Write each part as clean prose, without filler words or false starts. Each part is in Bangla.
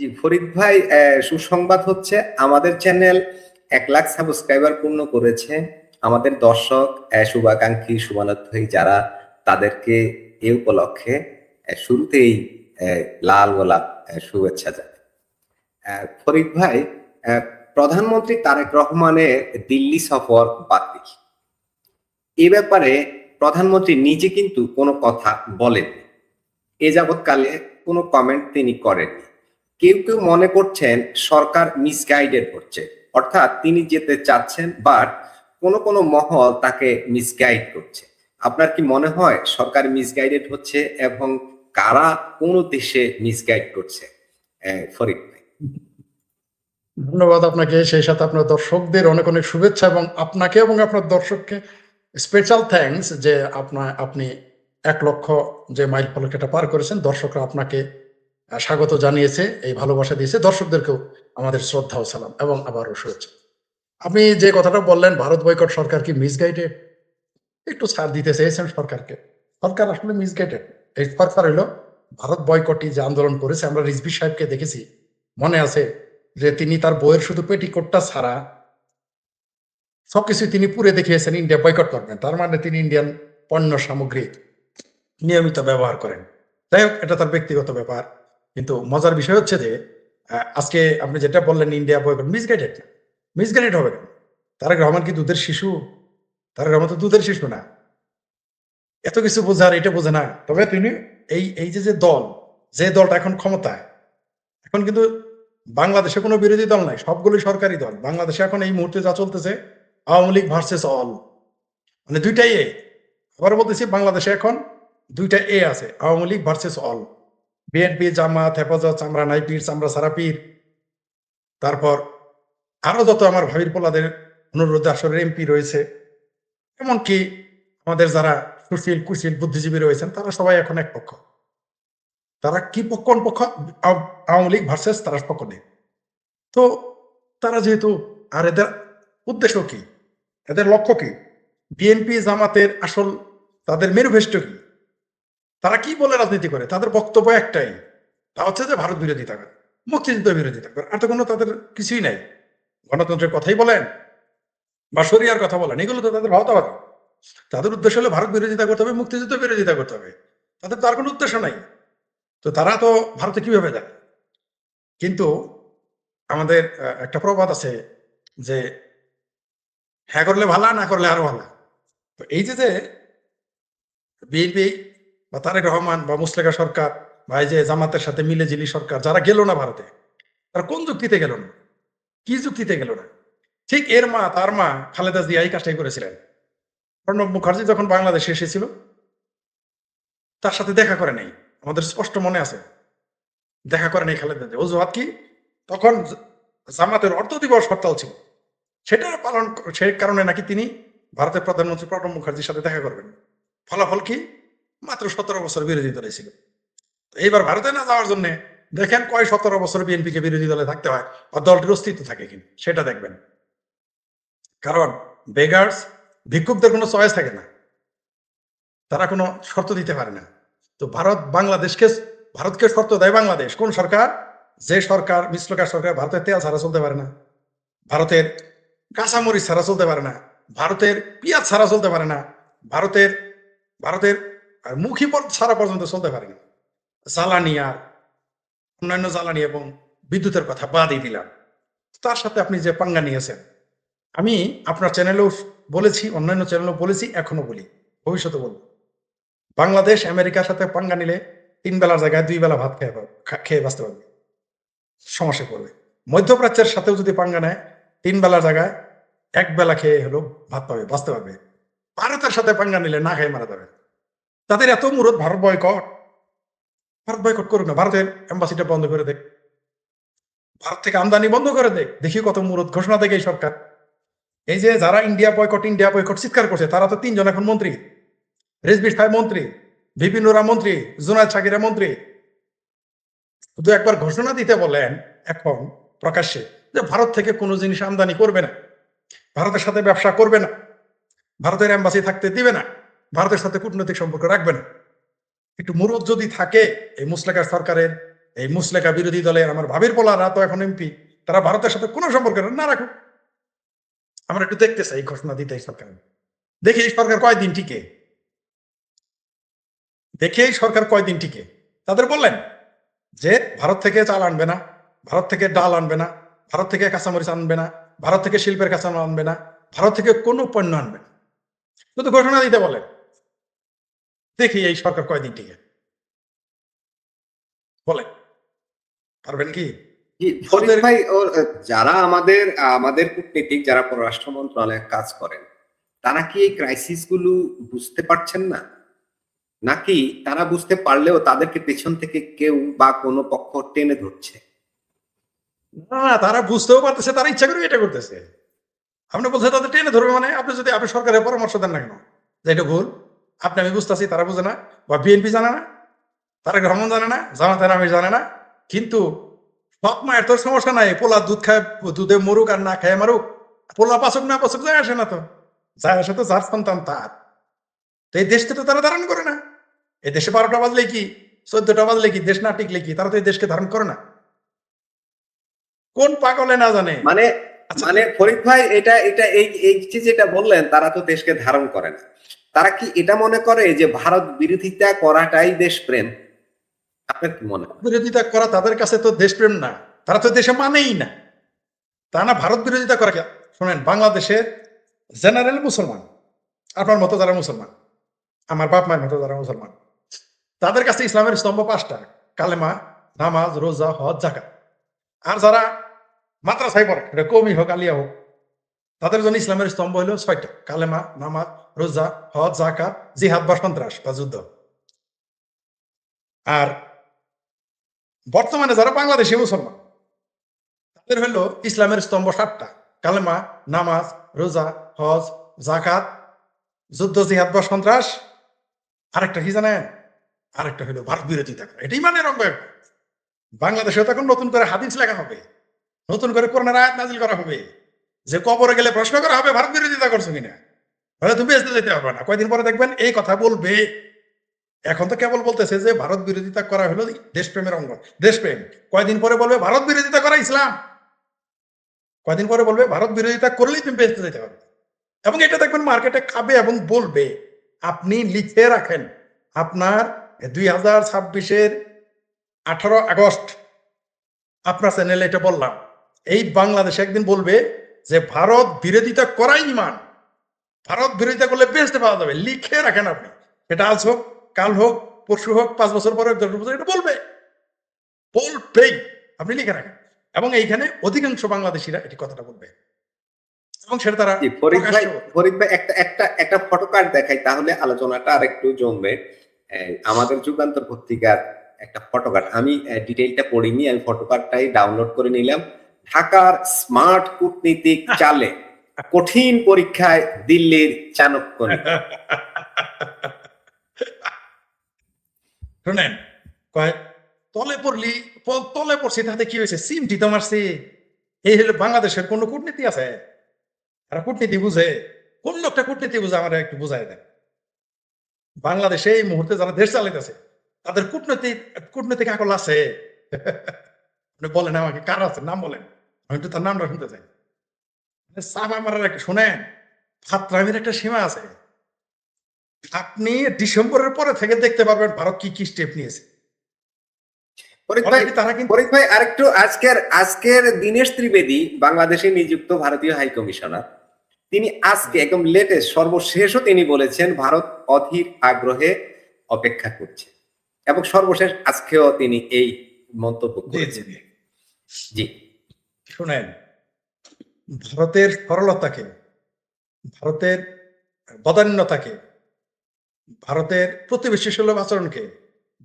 জি ফরিদ ভাই, সুসংবাদ হচ্ছে আমাদের চ্যানেল 1 লাখ সাবস্ক্রাইবার পূর্ণ করেছে। আমাদের দর্শক, শুভাকাঙ্ক্ষী, শুভানুধ্যায়ী যারা, তাদেরকে এই উপলক্ষে শুরুতেই লাল গোলাপ শুভেচ্ছা জানাই। ফরিদ ভাই, প্রধানমন্ত্রী তারেক রহমানের দিল্লি সফর বাতিল। এ ব্যাপারে প্রধানমন্ত্রী নিজে কিন্তু কোনো কথা বলেননি। এ যাবৎকালে কোনো কমেন্ট তিনি করেননি। কেউ কেউ মনে করছেন সরকার মিসগাইডেড হচ্ছে, অর্থাৎ তিনি যেতে চাচ্ছেন বাট কোনো কোনো মহল তাকে মিসগাইড করছে। আপনার কি মনে হয় সরকার মিসগাইডেড হচ্ছে এবং কারা কোন দেশে মিসগাইড করছে? ফরিদ ভাই। ধন্যবাদ আপনাকে, সেই সাথে আপনার দর্শকদের অনেক অনেক শুভেচ্ছা এবং আপনাকে এবং আপনার দর্শককে স্পেশাল থ্যাঙ্কস যে আপনি 1 লক্ষ যে মাইল ফলকটা পার করেছেন। দর্শকরা আপনাকে স্বাগত জানিয়েছে, এই ভালোবাসা দিয়েছে। দর্শকদেরকেও আমাদের শ্রদ্ধা ও সালাম এবং আবারও শুভেচ্ছা। আপনি যে কথাটা বললেন ভারত বয়কট সরকার কি মিসগাইডেড, একটু ছাড় দিতে চেয়েছেন সরকারকে। সরকার আসলে মিসগাইডেড। এই সরকার হলো ভারত বয়কটি যে আন্দোলন করেছে, আমরা রিজভী সাহেবকে দেখেছি, মনে আছে যে তিনি তার বইয়ের শুধু পেটিকোটটা ছাড়া সবকিছু তিনি পুরে দেখিয়েছেন ইন্ডিয়া বয়কট করবেন। তার মানে তিনি ইন্ডিয়ান পণ্য সামগ্রী নিয়মিত ব্যবহার করেন। যাই হোক, এটা তার ব্যক্তিগত ব্যাপার। কিন্তু মজার বিষয় হচ্ছে যে আজকে আপনি যেটা বললেন ইন্ডিয়া বয়কট, মিসগাইডেড না। মিসগাইডেড হবে কেন? তারেক রহমান কি দুধের শিশু? তারেক রহমান তো দুধের শিশু না, এত কিছু বোঝার এটা বোঝে না। তবে তিনি এই যে দল, যে দলটা এখন ক্ষমতায়, এখন কিন্তু বাংলাদেশে কোনো বিরোধী দল নাই, সবগুলোই সরকারি দল। বাংলাদেশে এখন এই মুহূর্তে যা চলতেছে আওয়ামী লীগ ভার্সেস অল, মানে দুইটাই এ। আবার বলতেছি, বাংলাদেশে এখন দুইটা এ আছে, আওয়ামী লীগ ভার্সেস অল। বিএনপি, জামাত, হেফাজত, চামড়া নাই পীর, চামড়া সারা পীর, তারপর আরো যত আমার ভাবির পোলাদের অনুরোধে আসলে এমপি রয়েছে, এমনকি আমাদের যারা সুশীল কুশীল বুদ্ধিজীবী রয়েছেন, তারা সবাই এখন এক পক্ষ। তারা কি পক্ষ? কোন পক্ষ? আওয়ামী লীগ ভার্সেস তারা পক্ষ নেই। তো তারা যেহেতু, আর এদের উদ্দেশ্য কি, এদের লক্ষ্য কি? বিএনপি জামাতের আসল তাদের ম্যানিফেস্টো কি? তারা কি বলে রাজনীতি করে? তাদের বক্তব্য একটাই, তা হচ্ছে যে ভারত বিরোধিতা করে, মুক্তিযুদ্ধ বিরোধিতা করে। আর তো কোনো তাদের কিছুই নাই। গণতন্ত্রের কথাই বলেন বা শরিয়ার কথা বলেন, এগুলো তো তাদের ভাওতাবাদী। তাদের উদ্দেশ্য হলো ভারত বিরোধিতা করতে হবে, মুক্তিযুদ্ধ বিরোধিতা করতে হবে। তাদের তো আর কোনো উদ্দেশ্য নাই। তো তারা তো ভারতে কিভাবে যায়? কিন্তু আমাদের একটা প্রবাদ আছে যে হ্যাঁ করলে ভালা, না করলে আরো ভালা। তো এই যে বিএনপি বা তারেক রহমান বা মুসলেকা সরকার বা এই যে জামাতের সাথে মিলেঝিলি সরকার, যারা গেল না ভারতে, তারা কোন যুক্তিতে গেল না? কি যুক্তিতে গেল না? ঠিক এর মা, তার মা খালেদা জিয়া এই কাজটাই করেছিলেন। প্রণব মুখার্জি যখন বাংলাদেশে এসেছিল, তার সাথে দেখা করে নাই, আমাদের স্পষ্ট মনে আছে। দেখা করে নাই খালেদা জিয়া। অজুহাত কি? তখন জামাতের অর্ধ দিবস হরতাল ছিল, সেটা পালন, সেই কারণে নাকি তিনি ভারতের প্রধানমন্ত্রী প্রণব মুখার্জির সাথে দেখা করবেন। ফলাফল কি? মাত্র 17 বছর বিরোধী দলে ছিল। এইবার ভারতে না যাওয়ার জন্য দেখেন কয় 17 বছর বিএনপিকে বিরোধী দলে থাকতে হয়, আর দলটির অস্তিত্ব থাকে কিনা সেটা দেখবেন। কারণ বেগার্স, ভিক্ষুকদের কোনো চয়েস থাকে না, তারা কোনো শর্ত দিতে পারে না। তো ভারতকে শর্ত দেয় বাংলাদেশ। কোন সরকার? যে সরকার, মিশ্রকার সরকার, ভারতের তেল ছাড়া চলতে পারে না, ভারতের কাঁচামরিচ ছাড়া চলতে পারে না, ভারতের পেঁয়াজ ছাড়া চলতে পারে না, ভারতের ভারতের মুখী পথ ছাড়া পর্যন্ত চলতে পারে না। জ্বালানি আর অন্যান্য জ্বালানি এবং বিদ্যুতের কথা বাদই দিলাম, তার সাথে আপনি যে পাঙ্গা নিয়েছেন, আমি আপনার চ্যানেলেও বলেছি, অন্যান্য চ্যানেলেও বলেছি, এখনো বলি, ভবিষ্যতে বলবো, বাংলাদেশ আমেরিকার সাথে পাঙ্গা নিলে 3 বেলার জায়গায় 2 বেলা ভাত খেয়ে বাঁচতে পারবে, সমস্যা করবে। মধ্যপ্রাচ্যের সাথেও যদি পাঙ্গা নেয়, 3 বেলার জায়গায় 1 বেলা খেয়ে হলো ভাত পাবে, বাঁচতে পারবে। ভারতের সাথে পাঙ্গা নিলে না খেয়ে মারা যাবে। তাদের এত মুরত, ভারত বয়কট করুক না, ভারতের এম্বাসিটা বন্ধ করে দেখ, ভারত থেকে আমদানি বন্ধ করে দেখ, দেখি কত মুরত ঘোষণা দেয় এই সরকার। এই যে যারা ইন্ডিয়া বয়কট চিৎকার করছে, তারা তো 3 জন এখন মন্ত্রী। রিজভী সাহেব মন্ত্রী, ভিপি নুরা মন্ত্রী, জুনায়দ সাকিরা মন্ত্রী। শুধু একবার ঘোষণা দিতে বলেন এখন প্রকাশ্যে যে ভারত থেকে কোনো জিনিস আমদানি করবে না, ভারতের সাথে ব্যবসা করবে না, ভারতের এম্বাসি থাকতে দিবে না, ভারতের সাথে কূটনৈতিক সম্পর্ক রাখবে না। একটু মুরত যদি থাকে এই মুসলেকা সরকারের এই মুসলেকা বিরোধী দলের আমার ভাবির পোলারা তো এখন এমপি, তারা ভারতের সাথে কোনো সম্পর্ক না রাখুক, আমরা একটু দেখতে চাই ঘোষণা দিতে এই সরকার। দেখি এই সরকার কয়দিন টিকে, দেখি এই সরকার কয়দিন টিকে। তাদের বললেন যে ভারত থেকে চাল আনবে না, ভারত থেকে ডাল আনবে না, ভারত থেকে কাঁচামরিচ আনবে না, ভারত থেকে শিল্পের কাঁচামাল আনবে না, ভারত থেকে কোনো পণ্য আনবে না, শুধু ঘোষণা দিতে বলেন। দেখি এই সরকার কয়দিন টিকে, বলেন পারবেন কি? জি, ফরিদ ভাই, যারা আমাদের আমাদের কূটনীতিক, যারা পররাষ্ট্র মন্ত্রণালয়ে কাজ করেন, তারা কি এই ক্রাইসিস গুলো বুঝতে পারছেন না, নাকি তারা বুঝতে পারলেও তাদেরকে পেছন থেকে কেউ বা কোনো পক্ষ টেনে ধরছে? না, তারা বুঝতেও পারতেছে, তারা ইচ্ছা করে এটা করতেছে। আপনি বলছে তাদের টেনে ধরবে, মানে আপনি যদি আপনি সরকারের পরামর্শ দেন না কেন যে এটা ভুল, আপনি আমি বুঝতেছি, তারা বুঝে না, বা বিএনপি জানে না, তারেক রহমান জানে না, জামাতের আমি জানে না, কিন্তু সব মায়ের তোর সমস্যা নাই, পোলা দুধ খায়, দুধে মরুক আর না খায় মারুক, পোলা পাচক না পাচক যায় আসে না, তো যায় আসে তো যার সন্তান তার। তো এই দেশকে তো তারা ধারণ করে না। এই দেশে 12টা বাজলে কি, 14টা বাজলে কি, দেশ না টিকলে কি, তারা তো এই দেশকে ধারণ করে না। কোন পাগলে না জানে। মানে আচ্ছা, মানে ফরিদ ভাই, এটা এটা এই এই যে যেটা বললেন, তারা তো দেশকে ধারণ করে না, তারা কি এটা মনে করে যে ভারত বিরোধিতা করাটাই দেশপ্রেম? আপনার কি মনে হয়? বিরোধিতা করা তাদের কাছে তো দেশপ্রেম না, তারা তো দেশে মানেই না। তা না ভারত বিরোধিতা করা কে? শোনেন, বাংলাদেশের জেনারেল মুসলমান, আপনার মতো যারা মুসলমান, আমার বাপ মায়ের মতো যারা মুসলমান, তাদের কাছে ইসলামের স্তম্ভ 5টা: কালেমা, নামাজ, রোজা, হজ, জাকাত। আর যারা মাদ্রাসায় পড়ে, এটা কওমি হোক আলিয়া হোক, তাদের জন্য ইসলামের স্তম্ভ হলো 6টা: কালেমা, নামাজ, রোজা, হজ, জাকাত, জিহাদ বা সন্ত্রাস বা যুদ্ধ। আর বর্তমানে যারা বাংলাদেশি মুসলমান, তাদের হলো ইসলামের স্তম্ভ 7টা: কালেমা, নামাজ, রোজা, হজ, জাকাত, যুদ্ধ, জিহাদ বা সন্ত্রাস। আরেকটা কি জানেন? আরেকটা হলো ভারত বিরোধিতা করা। এটাই মানে রঙ। বাংলাদেশে তখন নতুন করে হাদিস লেখা হবে, নতুন করে কোরআনের আয়াত নাজিল করা হবে, যে কবরে গেলে প্রশ্ন করা হবে ভারত বিরোধিতা করছো কিনা, তাহলে তুমি বেঁচতে যেতে পারবে না। কয়দিন পরে দেখবেন এই কথা বলবে। এখন তো কেবল বলতেছে যে ভারত বিরোধিতা করা হলো দেশপ্রেমের অঙ্গ, দেশপ্রেম। কয়দিন পরে বলবে ভারত বিরোধিতা করা ইসলাম। কয়দিন পরে বলবে ভারত বিরোধিতা করলেই তুমি বেঁচতে যেতে পারবে। এবং এটা দেখবেন মার্কেটে খাবে এবং বলবে। আপনি লিখে রাখেন, আপনার 2026-এর 18 আগস্ট আপনার চ্যানেলে এটা বললাম, এই বাংলাদেশ একদিন বলবে যে ভারত বিরোধিতা করাই ইমান, ভারত বিরোধিতা করলে বেঁচতে পাওয়া যাবে। লিখে রাখেন আপনি, এটা আজ হোক, কাল হোক, পরশু হোক, 5 বছর পরে, 10 বছর, এটা বলবে, বলবেই। আপনি লিখে রাখেন। এবং এইখানে অধিকাংশ বাংলাদেশিরা এটি কথাটা বলবে, এবং সেটা তারা জি, ফরিদ ভাই, প্রকাশ্য। একটা একটা একটা ফটো কার্ড দেখাই, তাহলে আলোচনাটা আর একটু জমবে। আমাদের যুগান্তর পত্রিকার একটা ফটো কার্ড, আমি ডিটেইলটা পড়িনি, আমি ফটো কার্ডটাই ডাউনলোড করে নিলাম। ঢাকার স্মার্ট কূটনীতিক চালে কঠিন পরীক্ষায় দিল্লির চাণক্য নীতি। শুনেন, কয় তলে পড়লি, তলে পড়ছি, তাতে কি হয়েছে, সিমটি তো মারছি। এই হলো বাংলাদেশের কোন কূটনীতি আছে? তারা কূটনীতি বুঝে? কোন লোকটা কূটনীতি বুঝে আমার একটু বুঝাই দেন। বাংলাদেশে এই মুহূর্তে যারা দেশ চালাইতেছে, তাদের কূটনৈতিক কূটনৈতিক আকল আছে? আপনি বলেন আমাকে, কার আছে, নাম বলেন, আমি একটু তার নামটা শুনতে চাই। চাপা মারার একটা, শুনেন, ফাত্রামির একটা সীমা আছে। আপনি ডিসেম্বরের পরে থেকে দেখতে পারবেন ভারত কি কি স্টেপ নিয়েছে। ফরিদ ভাই, অলরেডি তারা কিন্তু, ফরিদ ভাই, আরেকটু আজকের আজকের দীনেশ ত্রিবেদী, বাংলাদেশে নিযুক্ত ভারতীয় হাই কমিশনার, তিনি আজকে একদম লেটেস্ট সর্বশেষও তিনি বলেছেন ভারত অধীর আগ্রহে অপেক্ষা করছে, এবং সর্বশেষ আজকেও তিনি এই মন্তব্য জি জি করেছেন। জি, জি, শুনেন, ভারতের সরলতাকে, ভারতের বদান্যতাকে, ভারতের প্রতিবেশী সুলভ আচরণকে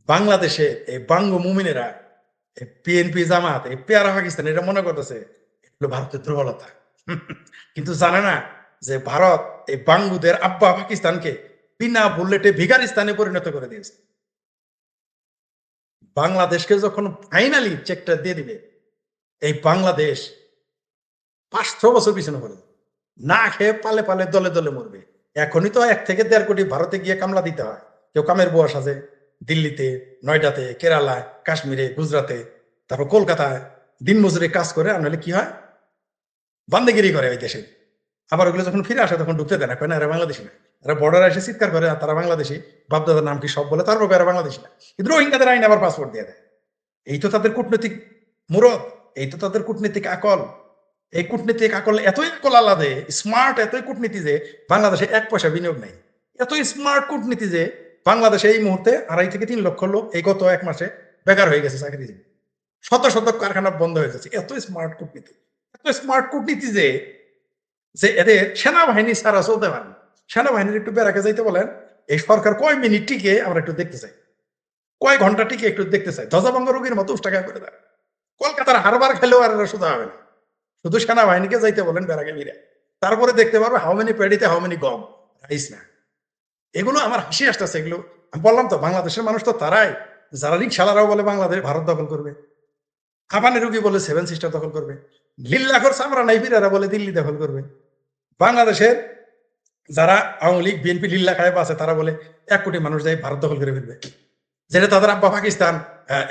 বাংলাদেশে এই বাঙ্গ মুমিনেরা, এই বিএনপি, জামাত, এই পেয়ারা পাকিস্তান, এটা মনে করতেছে এগুলো ভারতের দুর্বলতা। কিন্তু জানে না যে ভারত এই বাঙ্গুদের আব্বা পাকিস্তানকে বিনা বুলেটে ভিখারিস্তানে পরিণত করে দিয়েছে। বাংলাদেশকে যখন ফাইনালি চেকটা দিয়ে দিবে, এই বাংলাদেশ 500 বছর পিছনে পড়ে যাবে। না খেয়ে পালে পালে দলে দলে মরবে। এখনই তো 1 থেকে 1.5 কোটি ভারতে গিয়ে কামলা দিতে হয়, কেউ কামের বুয়া সাজে, দিল্লিতে, নয়ডাতে, কেরালায়, কাশ্মীরে, গুজরাটে, তারপর কলকাতায় দিনমজুরি কাজ করে, আর নাহলে কি হয়, বান্দাগিরি করে ওই দেশে। আবার ওগুলো যখন ফিরে আসে তখন ঢুকতে দেয় না, কয় না এরা বাংলাদেশি না। এরা বর্ডারে এসে চিৎকার করে আর তারা বাংলাদেশি, বাপদাদার নাম কি সব বলে, তারপর কয় এরা বাংলাদেশি না। কিন্তু রোহিঙ্গাদের আইন আবার পাসপোর্ট দিয়ে দেয়। এই তো তাদের কূটনৈতিক মুরত, এই তো তাদের কূটনীতিক আকল। এই কূটনীতিক আকল এতই আকল আলাদা, স্মার্ট, এতই কূটনীতি যে বাংলাদেশে 1 পয়সা বিনিয়োগ নেই। এতই স্মার্ট কূটনীতি যে বাংলাদেশে এই মুহূর্তে 2.5 থেকে 3 লক্ষ লোক এই গত 1 মাসে বেকার হয়ে গেছে, চাকরিজীবী। শত শত কারখানা বন্ধ হয়ে যাচ্ছে। এত স্মার্ট কূটনীতি, এত স্মার্ট কূটনীতি যে যে এদের সেনাবাহিনী ছাড়া চলতে পারে না। সেনাবাহিনীর একটু বেড়াকে যাইতে বলেন, এই সরকার কয় মিনিট টিকে আমরা একটু দেখতে চাই, কয় ঘন্টা টিকে একটু দেখতে চাই। ধ্বজাভঙ্গ রোগীর মতো উষ্টাকা করে দেয়। কলকাতার হারবার খেলেও আর এরা শুধু হবে না, শুধু সেনাবাহিনীকে যাইতে বলেন বেড়াকে মিলে, তারপরে দেখতে পারবে হাউ মেনি পেডিতে হাউ মেনি গম রাইস না। এগুলো আমার হাসি আসতেছে। এগুলো আমি বললাম তো, বাংলাদেশের মানুষ তো তারাই যারা রিক্সালারাও বলে বাংলাদেশ ভারত দখল করবে, আবানি রুগী বলে 7 সিস্টার দখল করবে, লিল্লাখর চামড়া নাইপিরারা বলে দিল্লি দখল করবে। বাংলাদেশের যারা আওয়ামী লীগ বিএনপি লিল্লা খায় আছে তারা বলে 1 কোটি মানুষ যাই ভারত দখল করে ফেলবে। যেটা তাদের আব্বা পাকিস্তান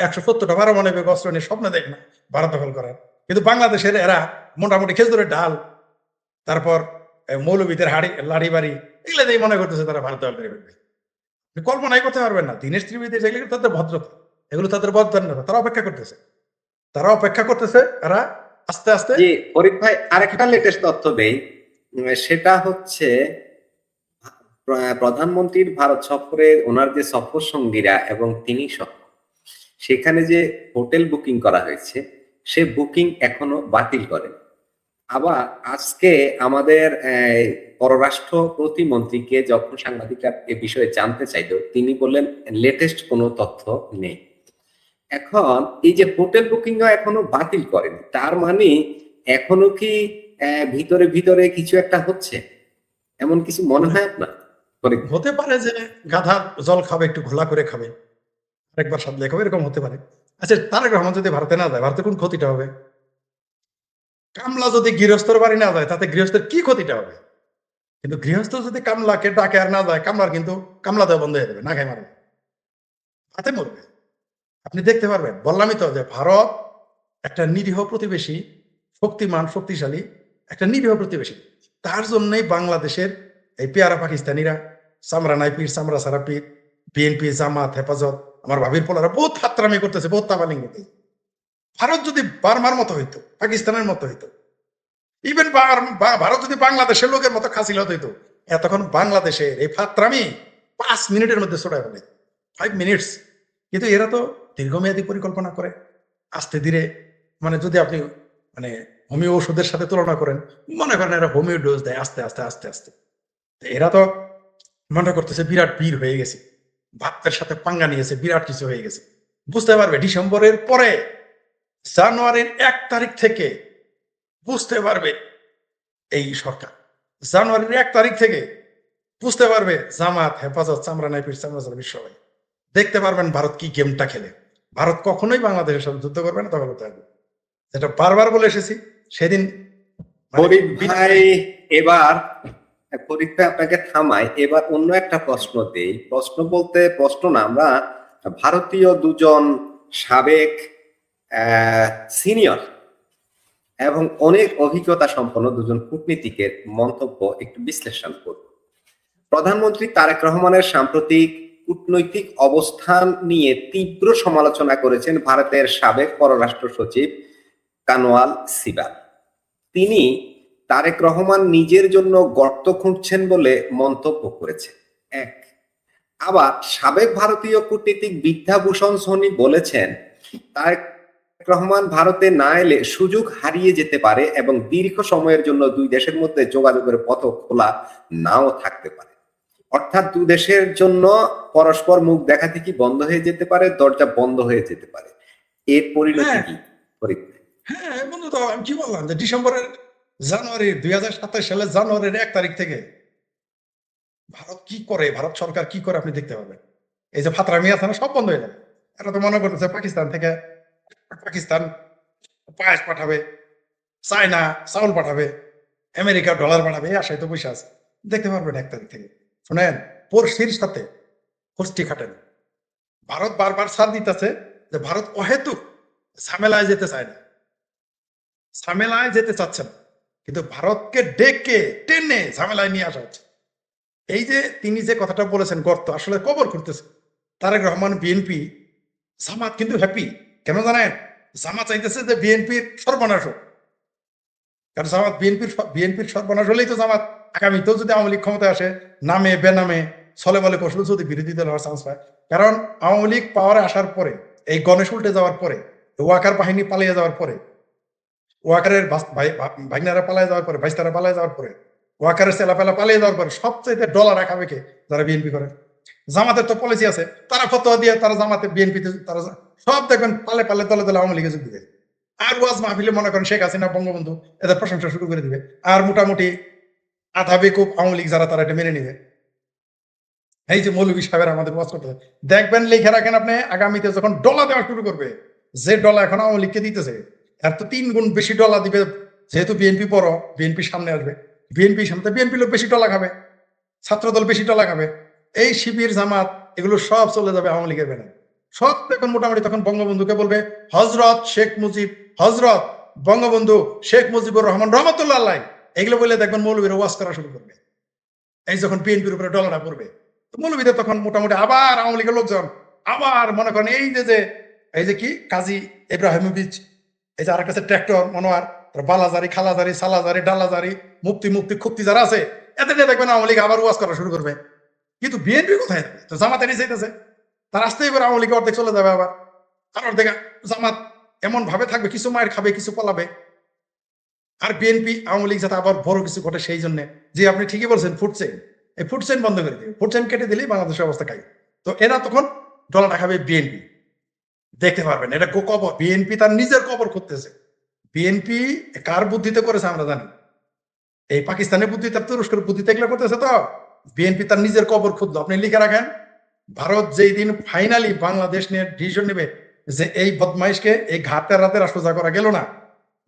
170টা পারমাণবিক অস্ত্র নিয়ে স্বপ্ন দেখে না ভারত দখল করার। কিন্তু বাংলাদেশের এরা মোটামুটি খেজুরের ডাল, তারপর মৌলবীদের লাড়ি বাড়ি, এগুলো দিয়ে মনে করতেছে তারা ভারত দখল করে ফেলবে। আপনি কল্পনাই করতে পারবেন না দিনের ত্রিবেদী যেগুলো তাদের ভদ্রতা, এগুলো তাদের ভদ্রতা। তারা অপেক্ষা করতেছে, তারা অপেক্ষা করতেছে। এরা আস্তে আস্তে। জি ফরিদ ভাই, আরেকটা লেটেস্ট তথ্য দেই। সেটা হচ্ছে প্রধানমন্ত্রীর ভারত সফরে ওনার যে সফর সঙ্গীরা এবং তিনি সহ সেখানে যে হোটেল বুকিং করা হয়েছে, সে বুকিং এখনো বাতিল করেন। আবার আজকে আমাদের পররাষ্ট্র প্রতিমন্ত্রীকে যখন সাংবাদিকরা এ বিষয়ে জানতে চাইল, তিনি বললেন লেটেস্ট কোনো তথ্য নেই। এখন এই যে হোটেল বুকিং এখনো বাতিল করেন, তার মানে এখনো কি ভিতরে ভিতরে কিছু একটা হচ্ছে, এমন কিছু মনে হয় আপনার? হতে পারে যে গাধা জল খাবে একটু ঘোলা করে খাবে, আরেকবার স্বাদ লেখাবে, এরকম হতে পারে। আচ্ছা, তারেক রহমান যদি ভারতে না যায়, ভারতে কোন ক্ষতিটা হবে? কামলা যদি গৃহস্থর বাড়ি না যায়, তাতে গৃহস্থের কি ক্ষতিটা হবে? কিন্তু গৃহস্থ যদি কামলাকে ডাকে আর না যায়, কামলার কিন্তু কামলা দেওয়া বন্ধ হয়ে যাবে, না খাই মারবে, হাতে মরবে। আপনি দেখতে পারবেন, বললামই তো যে ভারত একটা নিরীহ প্রতিবেশী, শক্তিমান শক্তিশালী একটা নিরীহ প্রতিবেশী। তার জন্যই বাংলাদেশের এই পেয়ারা পাকিস্তানিরা, চামড়া নাই পীর চামড়া সারা পীর, বিএনপি, জামাত, হেফাজত, আমার ভাবির পোলারা বহুত হাতরামি করতেছে, বহুত তাবালিং করতেছে। ভারত যদি বার্মার মতো হইতো, পাকিস্তানের মতো হইতো, ইভেন ভারত যদি বাংলাদেশের লোকের মতো খাসিলত হইতো, এতক্ষণ বাংলাদেশের এই ফাত্রামি 5 মিনিটের মধ্যে ছড়ায় ফেলে, 5 মিনিটস। কিন্তু এরা তো দীর্ঘমেয়াদী পরিকল্পনা করে, আস্তে ধীরে। মানে যদি আপনি মানে হোমিও ওষুধের সাথে তুলনা করেন, মনে করেন এরা হোমিও ডোজ দেয় আস্তে আস্তে আস্তে আস্তে। এরা তো মনে করতেছে বিরাট বীর হয়ে গেছে, ভারতের সাথে পাঙ্গা নিয়েছে, বিরাট কিছু হয়ে গেছে। বুঝতে পারবে ডিসেম্বরের পরে, জানুয়ারির 1 তারিখ থেকে বুঝতে পারবে এই সরকার, জানুয়ারির 1 তারিখ থেকে বুঝতে পারবে জামাত, হেফাজত, চামড়া নাইপির চামড়া সবাই দেখতে পারবেন ভারত কি গেমটা খেলে। ভারত কখনোই বাংলাদেশের সাথে যুদ্ধ করবে না, তখন থাকবে। যেটা বারবার বলে এসেছি সেদিন। ফরিদ ভাই, এবার ফরিদ ভাই আপনাকে থামাই, এবার অন্য একটা প্রশ্ন দেই। প্রশ্ন বলতে প্রশ্ন না, আমরা ভারতীয় দুজন সাবেক সিনিয়র এবং অনেক অভিজ্ঞতা সম্পন্ন দুজন কূটনীতিকের মন্তব্য একটু বিশ্লেষণ করব। প্রধানমন্ত্রী তারেক রহমানের সাম্প্রতিক কূটনৈতিক অবস্থান নিয়ে তীব্র সমালোচনা করেছেন ভারতের সাবেক পররাষ্ট্র সচিব কানওয়াল সিবাল। তিনি তারেক রহমান নিজের জন্য গর্ত খুঁড়ছেন বলে মন্তব্য করেছেন। এক, আবার সাবেক ভারতীয় কূটনীতিক বিদ্যাভূষণ সোনি বলেছেন তারেক রহমান ভারতে না এলে সুযোগ হারিয়ে যেতে পারে এবং দীর্ঘ সময়ের জন্য দুই দেশের মধ্যে যোগাযোগের পথ খোলা নাও থাকতে পারে। অর্থাৎ দুই দেশের জন্য পরস্পর মুখ দেখা থেকে বন্ধ হয়ে যেতে পারে, দরজা বন্ধ হয়ে যেতে পারে। এর পরিণতি কি? হ্যাঁ বন্ধু, তো আমি কি বললাম যে জানুয়ারি 2027 সালের জানুয়ারির 1 তারিখ থেকে ভারত কি করে, ভারত সরকার কি করে আপনি দেখতে পাবেন। এই যে ফাতরামি আছে না, সব বন্ধ হয়ে যাবে। এরা তো মনে করতেছে পাকিস্তান পায়েস পাঠাবে, চায়না চাউল পাঠাবে, আমেরিকা ডলার পাঠাবে, এই আশায় তো বসে আছে। দেখতে পারবেন 1 তারিখ থেকে। শোনেন, পড়শির সাথে হোস্টি খাটেন, ভারত বারবার সাথ দিতেছে যে ভারত অহেতুক ঝামেলায় যেতে চায় না, ঝামেলায় যেতে চাচ্ছে না, কিন্তু ভারতকে ডেকে টেনে ঝামেলায় নিয়ে আসা হচ্ছে। এই যে তিনি যে কথাটা বলেছেন গর্ত আসলে কবর করতেছে তারেক রহমান বিএনপি, জামাত কিন্তু হ্যাপি। কেন জানেন? জামাত চাইতেছে যে বিএনপির সর্বনাশ হোক, কারণ জামাত বিএনপির সর্বনাশ হলেই তো জামাত আগামীতেও যদি আওয়ামী লীগ ক্ষমতায় আসে নামে বেনামে ছলে বলে কৌশল যদি বিরোধী দল হওয়ার চান্স পায়। কারণ আওয়ামী লীগ পাওয়ারে আসার পরে, এই গণেশ উল্টে যাওয়ার পরে, ওয়াকার বাহিনী পালিয়ে যাওয়ার পরে, ওয়াকারের ভাইনারা পালিয়ে যাওয়ার পরে, ভাইস্তারা পালিয়ে যাওয়ার পরে, ওয়াকারের চেলাপেলা পালিয়ে যাওয়ার পরে সবচেয়ে ডলার রাখাবে কে? যারা বিএনপি করে। জামাতের তো পলিসি আছে, তারা ফতোয়া দিয়ে তারা জামাতে বিএনপিতে তারা সব দেখবেন পালে পালে দলে দলে আওয়ামী লীগে যোগ দিবে। আর ওয়াজ মাহফিলে মনে করেন শেখ হাসিনা বঙ্গবন্ধু এদের প্রশংসা শুরু করে দিবে, আর মোটামুটি আধা বেকুব আওয়ামী লীগ যারা তারা এটা মেনে নিবে। এই যে মৌলভী সাহেবের আমাদের ওয়াজ করতে দেখবেন, লিখে রাখেন আপনি, আগামীতে যখন ডলা দেওয়া শুরু করবে, যে ডলা এখন আওয়ামী লীগকে দিতেছে এর তো 3 গুণ বেশি ডলা দিবে, যেহেতু বিএনপি বড়, বিএনপি সামনে আসবে, বিএনপির সামনে বিএনপি লোক বেশি ডলা খাবে, ছাত্রদল বেশি ডলা খাবে, এই শিবির জামাত এগুলো সব চলে যাবে আওয়ামী লীগের ব্যানারে। সব এখন মোটামুটি তখন বঙ্গবন্ধুকে বলবে হজরত শেখ মুজিব, হজরত বঙ্গবন্ধু শেখ মুজিবুর রহমান রহমতুল্লাহ আলাইহি, এগুলো বলে দেখবেন মৌলবীরা ওয়াজ করা শুরু করবে। এই যখন বিএনপির উপরে ডলাটা পড়বে, মৌলবীদের তখন মোটামুটি আবার আওয়ামী লীগের লোকজন আবার মনে করেন এই যে কি কাজী ইব্রাহিমোভিচ, এই যে আরেকটা ট্র্যাক্টর মনোয়ার, বালাজারি, খালাজারি, সালাজারি, ডালাজারি, মুফতি খুপ্তি যারা আছে, এদের নিয়ে দেখবেন আওয়ামী লীগ আবার ওয়াজ করা শুরু করবে। কিন্তু বিএনপি কোথায় যাবে? তো জামাত এনে চাইতেছে, তার আসতেই করে আওয়ামী লীগ অর্ধেক চলে যাবে আবার, আর অর্ধেক জামাত এমন ভাবে থাকবে, কিছু মায়ের খাবে, কিছু পলাবে। আর বিএনপি আওয়ামী লীগ যাতে আবার বড় কিছু ঘটে সেই জন্য, যে আপনি ঠিকই বলছেন ফুড চেইন, এই ফুড চেইন বন্ধ করে দিবে, ফুড চেইন কেটে দিলেই বাংলাদেশের অবস্থা খাই। তো এরা তখন ডলাটা খাবে বিএনপি, দেখতে পারবেন এটা কবর, বিএনপি তার নিজের কবর করতেছে। বিএনপি কার বুদ্ধিতে করেছে আমরা জানি, এই পাকিস্তানের বুদ্ধিতে, তুরস্কের বুদ্ধিতে এগুলো করতেছে। তো বিএনপি তার নিজের কবর খুঁজলো। আপনি লিখে রাখেন, ভারত যেই দিন ফাইনালি বাংলাদেশ নিয়ে ডিসিশন নেবে যে এই বদমাইশকে এই ঘাটের রাতে আর সোজা করা গেল না,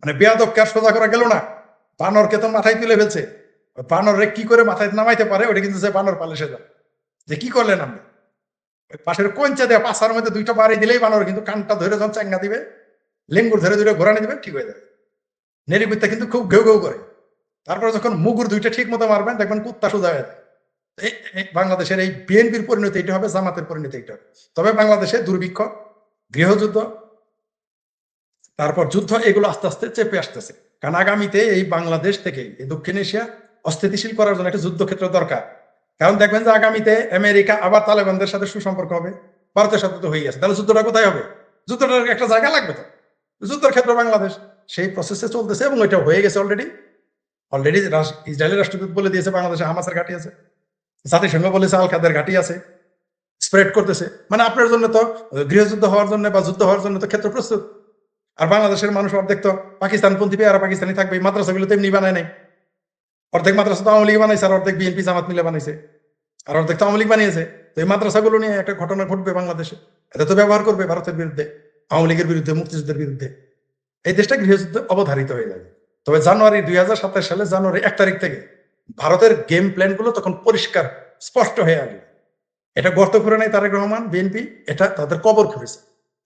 মানে বেয়াদবকে আর সোজা করা গেল না, বানরকে তো মাথায় তুলে ফেলছে, বানরে কি করে মাথায় নামাইতে পারে ওটা কিন্তু যে বানর পালে সে যাবে, যে কি করলেন আপনি পাশের কঞ্চা দেওয়া পাশার মধ্যে 2টা বাড়ি দিলেই বানর কিন্তু কানটা ধরে যখন চাঙ্গা দিবে, লেঙ্গুর ধরে 2টা ঘোরানি দিবে, ঠিক হয়ে যাবে। নেরিকুত্তা কিন্তু খুব ঘেউ ঘেউ করে, তারপরে যখন মুগুর 2টা ঠিক মতো মারবেন দেখবেন কুত্তা সোজা হয়ে যায়। বাংলাদেশের এই বিএনপির পরিণতি এটা হবে, জামাতের পরিণতি এটা হবে। তবে বাংলাদেশে দুর্ভিক্ষ, গৃহযুদ্ধ, তারপর যুদ্ধ, এগুলো আস্তে আস্তে চেপে আসতেছে। কারণ আগামীতে এই বাংলাদেশ থেকে এই দক্ষিণ এশিয়া অস্থিতিশীল করার জন্য একটা যুদ্ধক্ষেত্র দরকার। কারণ দেখবেন যে আগামীতে আমেরিকা আবার তালেবানদের সাথে সুসম্পর্ক হবে, ভারতের সাথে তো হয়ে গেছে, তাহলে যুদ্ধটা কোথায় হবে? যুদ্ধটার একটা জায়গা লাগবে তো, যুদ্ধের ক্ষেত্র বাংলাদেশ সেই প্রসেসে চলতেছে এবং এটা হয়ে গেছে অলরেডি। ইসরায়েলের রাষ্ট্রদূত বলে দিয়েছে বাংলাদেশে হামাসের ঘাঁটি আছে, জাতিসংঘ বলেছে আল কাদের ঘাঁটি আছে, স্প্রেড করতেছে। মানে আপনার জন্য তো গৃহযুদ্ধ হওয়ার জন্য বা যুদ্ধ হওয়ার জন্য তো ক্ষেত্র প্রস্তুত। আর বাংলাদেশের মানুষ অর্ধেক তো পাকিস্তানপন্থী, আর পাকিস্তানি থাকবে। এই মাদ্রাসাগুলো তো এমনি বানায় নাই, অর্ধেক মাদ্রাসা তো আওয়ামী লীগ বানাইছে, আর অর্ধেক বিএনপি জামাত মিলে বানাইছে, আর অর্ধেক তো আওয়ামী লীগ বানিয়েছে। তো এই মাদ্রাসাগুলো নিয়ে একটা ঘটনা ঘটবে বাংলাদেশে, এটা তো ব্যবহার করবে ভারতের বিরুদ্ধে, আওয়ামী লীগের বিরুদ্ধে, মুক্তিযুদ্ধের বিরুদ্ধে। এই দেশটা গৃহযুদ্ধ অবধারিত হয়ে যাবে। তবে জানুয়ারি 2027 সালে জানুয়ারি 1 তারিখ থেকে ভারতের গেম প্ল্যান গুলো তখন পরিষ্কার স্পষ্ট হয়ে আসবে। এটা গর্ত করে নাই তারেক রহমান বিএনপি, এটা তাদের কবর খুঁড়েছে।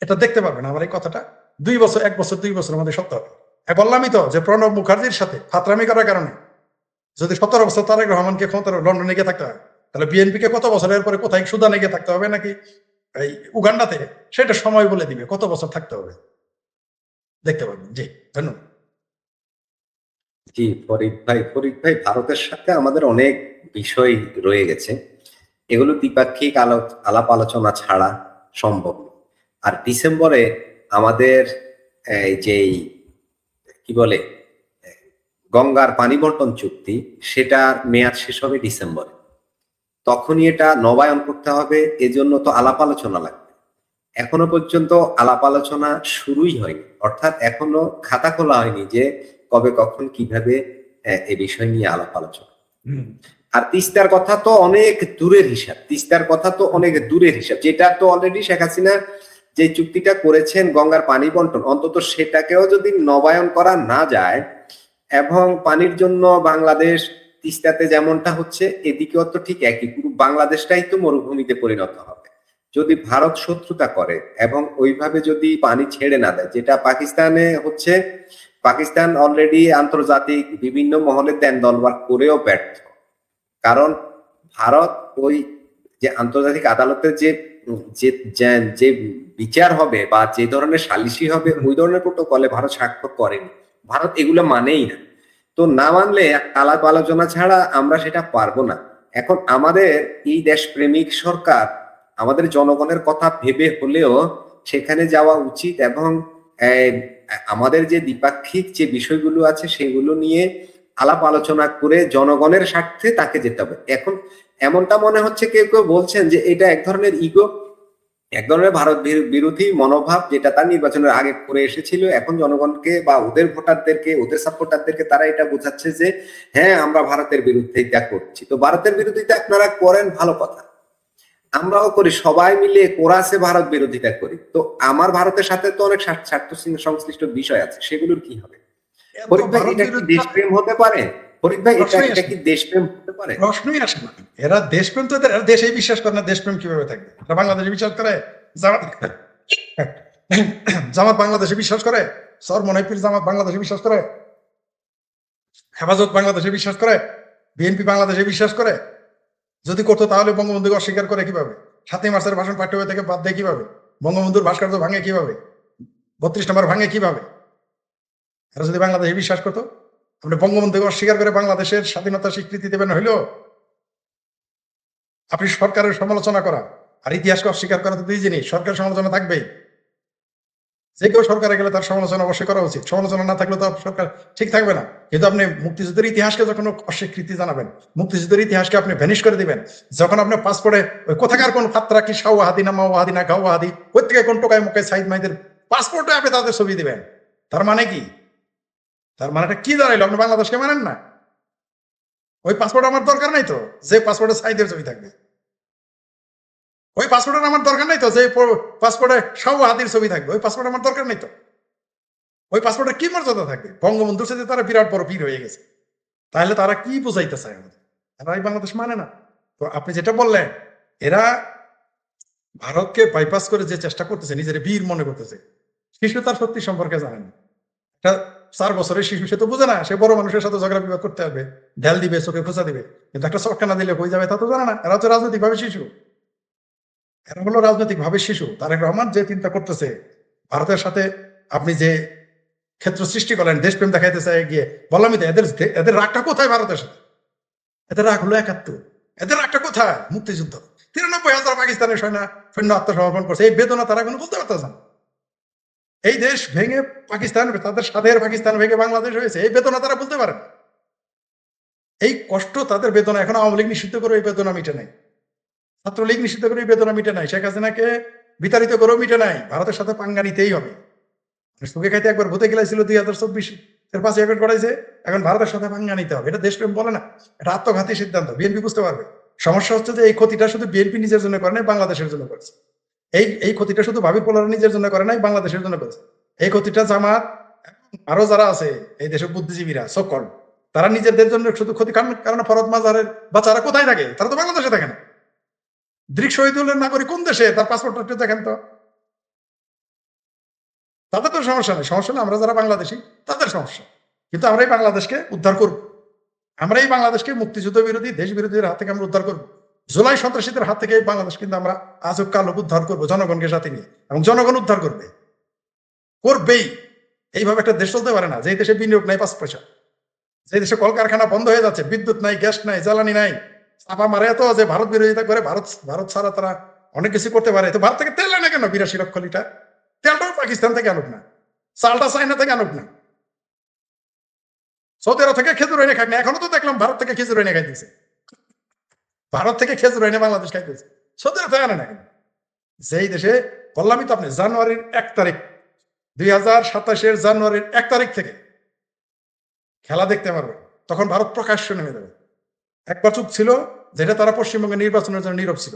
এটা দেখতে পারবেন আমার এই কথাটা 2 বছর, 1 বছর, 2 বছরের মধ্যে সত্য হবে। বললামই তো যে প্রণব মুখার্জির সাথে ফাতরামি করার কারণে যদি 17 বছর তারেক রহমানকে ক্ষমতার লন্ডনে গিয়ে থাকতে হয়, তাহলে বিএনপি কে কত বছরের পরে কোথায় সুদানে গিয়ে থাকতে হবে নাকি এই উগান্ডাতে, সেটা সময় বলে দিবে কত বছর থাকতে হবে। দেখতে পারবেন। জি, ধন্যবাদ। জি ফরিদ ভাই, ভারতের সাথে আমাদের অনেক বিষয় রয়ে গেছে, এগুলো দ্বিপাক্ষিক আলাপ আলোচনা ছাড়া সম্ভব নয়। আর ডিসেম্বরে আমাদের এই যেই কি বলে গঙ্গার পানি বন্টন চুক্তি, সেটার মেয়াদ শেষ হবে ডিসেম্বরে। তখনই এটা নবায়ন করতে হবে, এজন্য তো আলাপ আলোচনা লাগবে। এখনো পর্যন্ত আলাপ আলোচনা শুরুই হয়নি, অর্থাৎ এখনো খাতা খোলা হয়নি যে কবে কখন কিভাবে এই বিষয় নিয়ে আলাপ আলোচনা। আর তিস্তার কথা তো অনেক দূরের হিসাব, তিস্তার কথা তো অনেক দূরের হিসাব, যেটা তো অলরেডি শেখ হাসিনা যে চুক্তিটা করেছেন গঙ্গার পানি বন্টন, অন্তত সেটাকেও যদি নবায়ন করা না যায়, এবং পানির জন্য বাংলাদেশ তিস্তাতে যেমনটা হচ্ছে এদিকেও তো ঠিক একই, পুরো বাংলাদেশটাই তো মরুভূমিতে পরিণত হবে। যদি ভারত শত্রুতা করে এবং ওইভাবে যদি পানি ছেড়ে না দেয়, যেটা পাকিস্তানে হচ্ছে, পাকিস্তান অলরেডি আন্তর্জাতিক বিভিন্ন মহলে দেন দলবার করেও ব্যর্থ। কারণ ভারত ওই যে আন্তর্জাতিক আদালতের যে যে যে বিচার হবে বা যে ধরনের সালিসি হবে ওই ধরনের প্রোটোকলে ভারত স্বাক্ষর করেনি, ভারত এগুলো মানেই না। তো না মানলে আলাপ আলোচনা ছাড়া আমরা সেটা পারবো না। এখন আমাদের এই দেশপ্রেমিক সরকার আমাদের জনগণের কথা ভেবে হলেও সেখানে যাওয়া উচিত এবং আমাদের যে দ্বিপাক্ষিক যে বিষয়গুলো আছে সেগুলো নিয়ে আলাপ আলোচনা করে জনগণের স্বার্থে তাকে যেতে হবে। এখন এমনটা মনে হচ্ছে কেউ কেউ বলছেন যে এটা এক ধরনের ইগো, এক ধরনের ভারত বিরোধী মনোভাব যেটা তার নির্বাচনের আগে করে এসেছিল। এখন জনগণকে বা ওদের ভোটারদেরকে, ওদের সাপোর্টারদেরকে তারা এটা বোঝাচ্ছে যে হ্যাঁ আমরা ভারতের বিরুদ্ধিতা করছি। তো ভারতের বিরোধিতা আপনারা করেন, ভালো কথা, আমরাও করি, সবাই মিলে কোরাসে ভারত বিরোধিতা করি। তো আমার ভারতের সাথে তো অনেক স্বার্থ সংশ্লিষ্ট বিষয় আছে, সেগুলোর কি হবে? ফরিদ ভাই, এটা কি দেশপ্রেম হতে পারে? ফরিদ ভাই, এটা কি দেশপ্রেম হতে পারে? প্রশ্নই আসে না। এরা দেশপ্রেম তো এদের দেশেই বিশ্বাস করে না, দেশপ্রেম কিভাবে থাকবে? এরা বাংলাদেশে বিশ্বাস করে, জামাত বাংলাদেশে বিশ্বাস করে, সরমনাইপির জামাত বাংলাদেশে বিশ্বাস করে, হেফাজত বাংলাদেশে বিশ্বাস করে, বিএনপি বাংলাদেশে বিশ্বাস করে। যদি করতো তাহলে বঙ্গবন্ধুকে অস্বীকার করে কিভাবে? 7ই মার্চের ভাষণ পাঠ্য বই থেকে বাদ দেয় কিভাবে? বঙ্গবন্ধুর ভাস্কর্য ভাঙে কিভাবে? 32 নম্বর ভাঙে কিভাবে? এরা যদি বাংলাদেশে বিশ্বাস করতো, আপনি বঙ্গবন্ধুকে অস্বীকার করে বাংলাদেশের স্বাধীনতা স্বীকৃতি দেবেন হইলো? আপনি সরকারের সমালোচনা করা আর ইতিহাসকে অস্বীকার করা তো দুই জিনিস। সরকারের সমালোচনা থাকবেই, যে কেউ সরকারে গেলে তার সমালোচনা অবশ্যই করা উচিত। সমালোচনা না থাকলে তো সরকার ঠিক থাকবে না। কিন্তু আপনি মুক্তিযুদ্ধের ইতিহাসকে যখন অস্বীকৃতি জানাবেন, মুক্তিযুদ্ধের ইতিহাসকে আপনি ভ্যানিশ করে দিবেন, যখন আপনি পাসপোর্টে ওই কোথাকার কোন ফাত্রা কি শাওয়াহাদি না মাওয়াহাদি না গাওয়াহাদি প্রত্যেকে কোন টোকায় মুখে সাইদ মাইদের পাসপোর্টে আপনি তাদের ছবি দিবেন, তার মানে কি? তার মানেটা কি দাঁড়াইলো? আপনি বাংলাদেশকে মানেন না? ওই পাসপোর্ট আমার দরকার নাই তো যে পাসপোর্টে সাইদের ছবি থাকবে। ওই পাসপোর্টের আমার দরকার নাই তো যে পাসপোর্টে শাওয়াহাদির ছবি থাকবে। ওই পাসপোর্ট আমার দরকার নাই তো। ওই পাসপোর্টে কি মর্যাদা থাকবে? বঙ্গবন্ধুর সাথে তারা বিরাট বড় পীর হয়ে গেছে, তাহলে তারা কি বুঝাইতে চায় আমাদের? তারা এই বাংলাদেশ মানে না। তো আপনি যেটা বললেন, এরা ভারতকে বাইপাস করে যে চেষ্টা করতেছে, নিজের বীর মনে করতেছে। শিশু তার সত্যি সম্পর্কে জানে না। একটা 4 বছরের শিশু, সে তো বুঝে না, সে বড় মানুষের সাথে ঝগড়া বিবাদ করতে হবে, ঢেল দিবে, চোখে খোঁচা দিবে, কিন্তু একটা চক্কা না দিলে কই যাবে তা তো জানে না। এরা তো রাজনৈতিক ভাবে শিশু, এরা হলো রাজনৈতিক ভাবে শিশু। তারেক রহমান যে চিন্তা করতেছে ভারতের সাথে আপনি যে ক্ষেত্র সৃষ্টি করলেন, দেশপ্রেম দেখাইতে চাই গিয়ে, বললামই তো এদের এদের রাগটা কোথায় ভারতের সাথে? এদের রাগ হলো 71, এদের রাগটা কোথায়? মুক্তিযুদ্ধ, 93,000 পাকিস্তানের সৈন্য আত্মসমর্পণ করছে, এই বেদনা তারা কোনো বলতে পারতেছে না। এই দেশ ভেঙে পাকিস্তান, তাদের স্বাধীন পাকিস্তান ভেঙে বাংলাদেশ হয়েছে, এই বেদনা তারা বলতে পারে না। এই কষ্ট তাদের বেদনা, এখন আওয়ামী লীগ নিষিদ্ধ করে এই বেদনা মিটে নাই, ছাত্রলীগ নিষিদ্ধ করে এই বেদনা মিটে নাই, শেখ হাসিনাকে বিতাড়িত করেও মিটে নাই। ভারতের সাথে পাঙ্গা নিতেই হবে। সুখে খাইতে একবার ভূতে গেলাইছিল 2024 এর 5 এপ্রিল করাইছে, এখন ভারতের সাথে পাঙ্গা নিতে হবে। এটা দেশপ্রেম বলে না, এটা আত্মঘাতী সিদ্ধান্ত। বিএনপি বুঝতে পারবে। সমস্যা হচ্ছে যে এই ক্ষতিটা শুধু বিএনপি নিজের জন্য করে নাই, বাংলাদেশের জন্য করেছে। এই ক্ষতিটা শুধু ভাবি পোলার নিজের জন্য করে নাই, বাংলাদেশের জন্য করেছে। এই ক্ষতিটা জামাত আরো যারা আছে এই দেশের বুদ্ধিজীবীরা সকল, তারা নিজেদের জন্য শুধু ক্ষতি। কারণ ফরদ মাজারের বাচ্চারা কোথায় থাকে? তারা তো বাংলাদেশে থাকে না। দৃক শহীদুলের নাগরিক কোন দেশে? তার পাসপোর্টটা দেখেন তো। তাদের তো সমস্যা নেই, সমস্যা নেই আমরা যারা বাংলাদেশি তাদের সমস্যা। কিন্তু আমরা এই বাংলাদেশকে উদ্ধার করব, আমরা এই বাংলাদেশকে মুক্তিযুদ্ধ বিরোধী দেশ বিরোধীদের হাত থেকে আমরা উদ্ধার করব। জুলাই সন্ত্রাসীদের হাত থেকে এই বাংলাদেশ কিন্তু আমরা আজব কালো উদ্ধার করবো, জনগণকে সাথে নিয়ে, এবং জনগণ উদ্ধার করবে, করবেই। এইভাবে একটা দেশ চলতে পারে না যে দেশে বিনিয়োগ নাই 5 পয়সা, যে দেশে কলকারখানা বন্ধ হয়ে যাচ্ছে, বিদ্যুৎ নাই, গ্যাস নাই, জ্বালানি নাই, চাপা মারে এত যে ভারত বিরোধিতা করে। ভারত ছাড়া তারা অনেক কিছু করতে পারে। তো ভারত থেকে তেল আনে কেন? 82 লক্ষ লিটার তেলটাও পাকিস্তান থেকে আনুক না, চালটা চায়না থেকে আনুক না, সৌদি আরব থেকে খেজুর এনে খাক না। এখনো তো দেখলাম ভারত থেকে খেজুর এনে খাইতেছে, ভারত থেকে খেজুর এনে বাংলাদেশ খাইতেছে, সৌদি আরব থেকে আনে না কেন? যেই দেশে, বললামই তো আপনি, জানুয়ারির 1 তারিখ 2027 জানুয়ারির 1 তারিখ থেকে খেলা দেখতে পারবে, তখন ভারত প্রকাশ্য নেমে যাবে। একবার চুপ ছিল, যেটা তারা পশ্চিমবঙ্গের নির্বাচনের জন্য নীরব ছিল।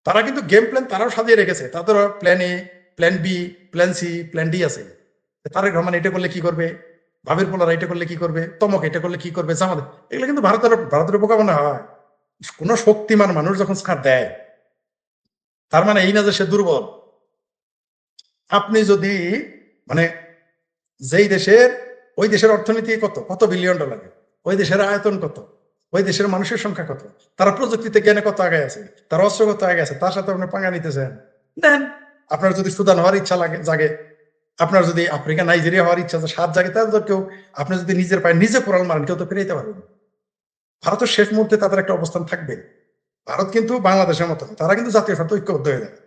তারা কিন্তু গেম প্ল্যান তারাও সাজিয়ে রেখেছে, তাদের plan A, plan B, plan C, plan D আছে। তারেক রহমান এটা করলে কি করবে, ভাবির পোলারা এটা করলে কি করবে, তমক এটা করলে কি করবে, জামাত, এগুলো কিন্তু ভারতের বোকা মনে হয়। কোন শক্তিমান মানুষ যখন ছাড় দেয়, তার মানে এই না যে সে দুর্বল। আপনি যদি মানে যেই দেশের, ওই দেশের অর্থনীতি কত কত বিলিয়ন ডলারের, ওই দেশের আয়তন কত, ওই দেশের মানুষের সংখ্যা কত, তারা প্রযুক্তিতে জ্ঞানে কত আগে আছে, তার অস্ত্র কত আগে আছে, তার সাথে আপনি পাঙ্গা নিতেছেন, নেন। আপনার যদি সুদান হওয়ার ইচ্ছা জাগে, আপনার যদি আফ্রিকা নাইজেরিয়া হওয়ার ইচ্ছা সাত জাগে, তাদের কেউ, আপনি যদি নিজের পায়ে নিজে কোরাল মারেন, কেউ তো ফিরে পারবেন। ভারতের শেষ মুহূর্তে তাদের একটা অবস্থান থাকবে। ভারত কিন্তু বাংলাদেশের মতো, তারা কিন্তু জাতীয় স্বার্থ ঐক্যবদ্ধ হয়ে যাবে।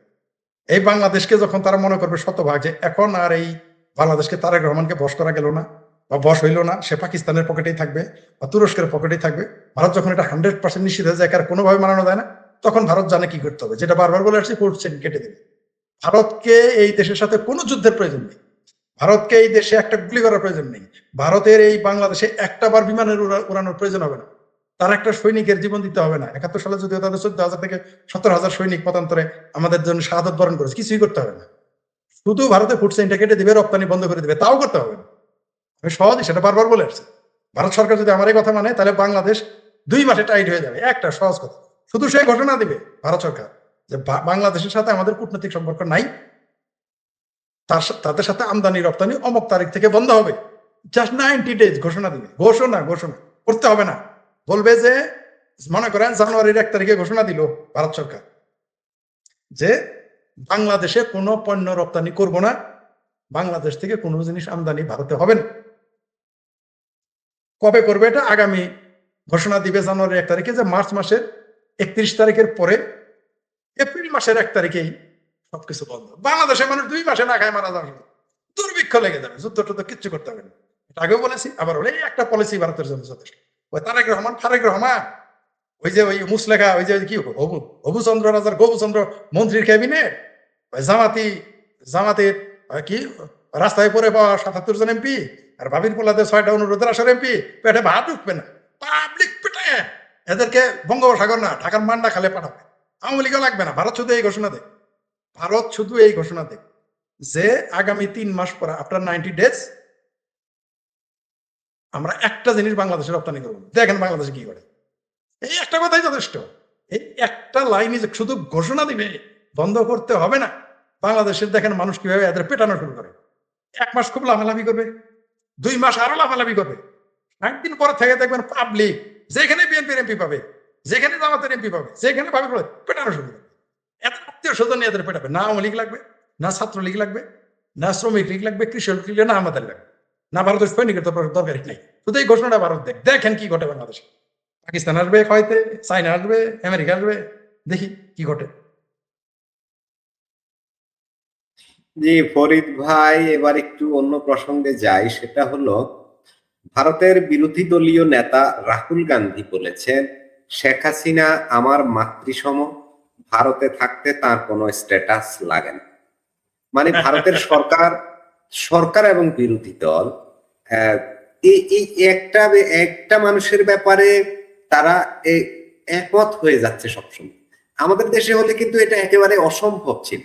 এই বাংলাদেশকে যখন তারা মনে করবে শতভাগ যে এখন আর এই বাংলাদেশকে তারেক রহমানকে বশ করা গেল না বা বশ হইল না, সে পাকিস্তানের পকেটেই থাকবে বা তুরস্কের পকেটেই থাকবে, ভারত যখন এটা 100% নিশ্চিত হয়ে যায়, আর কোনোভাবে মানানো যায় না, তখন ভারত জানে কি করতে হবে, যেটা বারবার বলে আসছে, কোর্ট চেন কেটে দেবে। ভারতকে এই দেশের সাথে কোনো যুদ্ধের প্রয়োজন নেই, ভারতকে এই দেশে একটা গুলি করার প্রয়োজন নেই, ভারতের এই বাংলাদেশে একটা বার বিমানের উড়ানোর প্রয়োজন হবে না, তার একটা সৈনিকের জীবন দিতে হবে না। 71 সালে যদিও তাদের 14,000 থেকে 17,000 সৈনিক মতান্তরে আমাদের জন্য শাহাদত বরণ করেছে, কিছুই করতে হবে না। শুধু ভারতে ফুড চেইনটা কেটে দিবে, রপ্তানি বন্ধ করে দিবে, তাও করতে হবে না। আমি সহজে সেটা বারবার বলে আসছি। ভারত সরকার যদি আমার এই কথা মানে, তাহলে বাংলাদেশ 2 মাসে টাইট হয়ে যাবে। একটা সহজ কথা, শুধু সে ঘোষণা দিবে ভারত সরকার যে বাংলাদেশের সাথে আমাদের কূটনৈতিক সম্পর্ক নাই, তাদের সাথে আমদানি রপ্তানি অমুক তারিখ থেকে বন্ধ হবে। জাস্ট 90 ডেজ ঘোষণা দিবে, ঘোষণা করতে হবে না। বলবে যে, মনে করেন জানুয়ারির 1 তারিখে ঘোষণা দিল ভারত সরকার যে বাংলাদেশে কোনো পণ্য রপ্তানি করব না, বাংলাদেশ থেকে কোনো জিনিস আমদানি ভারতে হবে না। কবে করবে এটা? আগামী ঘোষণা দিবে জানুয়ারির 1 তারিখে যে মার্চ মাসের 31 তারিখের পরে এপ্রিল মাসের 1 তারিখেই সবকিছু বন্ধ। বাংলাদেশের মানুষ 2 মাসে না খায় মারা যাবে, দুর্ভিক্ষ লেগে যাবে, যুদ্ধ টুদ্ধ কিচ্ছু করতে হবে না। এটা আগেও বলেছি, আবার বলে, এই একটা পলিসি ভারতের জন্য যথেষ্ট। ওই ফারেক রহমান, ওই যে ওই মুসলেখা, ওই যে কি হবুচন্দ্র রাজার গবুচন্দ্র মন্ত্রীর ক্যাবিনেট, ওই জামাতের কি রাস্তায় পরে পাওয়া 77 জন এমপি, আর ভাবির পোলাতে 6টা অনুরোধের আসর এমপি, পেটে ভাত ঢুকবে না, পাবলিক পেটে এদেরকে বঙ্গোপসাগর না ঢাকার মান্ডা খালে পাঠাবে। আওয়ামী লীগও লাগবে না। ভারত শুধু এই ঘোষণা দেয়, যে আগামী 3 মাস পর, আফটার 90 ডেজ, আমরা একটা জিনিস বাংলাদেশে রপ্তানি করবো। দেখেন বাংলাদেশে কি করে, এই একটা কথাই যথেষ্ট। এই একটা লাইনে শুধু ঘোষণা দিবে, বন্ধ করতে হবে না। বাংলাদেশের দেখেন মানুষ কিভাবে এদের পেটানো শুরু করে। 1 মাস খুব লাফালাফি করবে, 2 মাস আরো লাফালাফি করবে, 60 দিন পরে থেকে দেখবেন পাবলিক যেখানে বিএনপির এমপি পাবে, যেখানে জামাতের এমপি পাবে, যেখানে পাবে পেটানো শুরু করবে। এত আত্মীয় স্বজন এদের পেটাবে। না আওয়ামী লীগ লাগবে, না ছাত্রলীগ লাগবে, না শ্রমিক লীগ লাগবে, কৃষক লীগ, না আমাদের লাগবে, না ভারতের সৈনিকের তো দরকারই নাই। শুধু এই ঘোষণাটা ভারত দেখেন কি ঘটে বাংলাদেশে। পাকিস্তান আসবে হয়তো, চাইনা আসবে, আমেরিকা আসবে, দেখি কি ঘটে। জি ফরিদ ভাই, এবার একটু অন্য প্রসঙ্গে যাই। সেটা হলো, ভারতের বিরোধী দলীয় নেতা রাহুল গান্ধী বলেছেন, শেখ হাসিনা আমার মাতৃসম, ভারতে থাকতে তার কোনো স্ট্যাটাস লাগে না। মানে ভারতের সরকার এবং বিরোধী দল এই একটা মানুষের ব্যাপারে তারা একমত হয়ে যাচ্ছে সবসময়। আমাদের দেশে হলে কিন্তু এটা একেবারে অসম্ভব ছিল।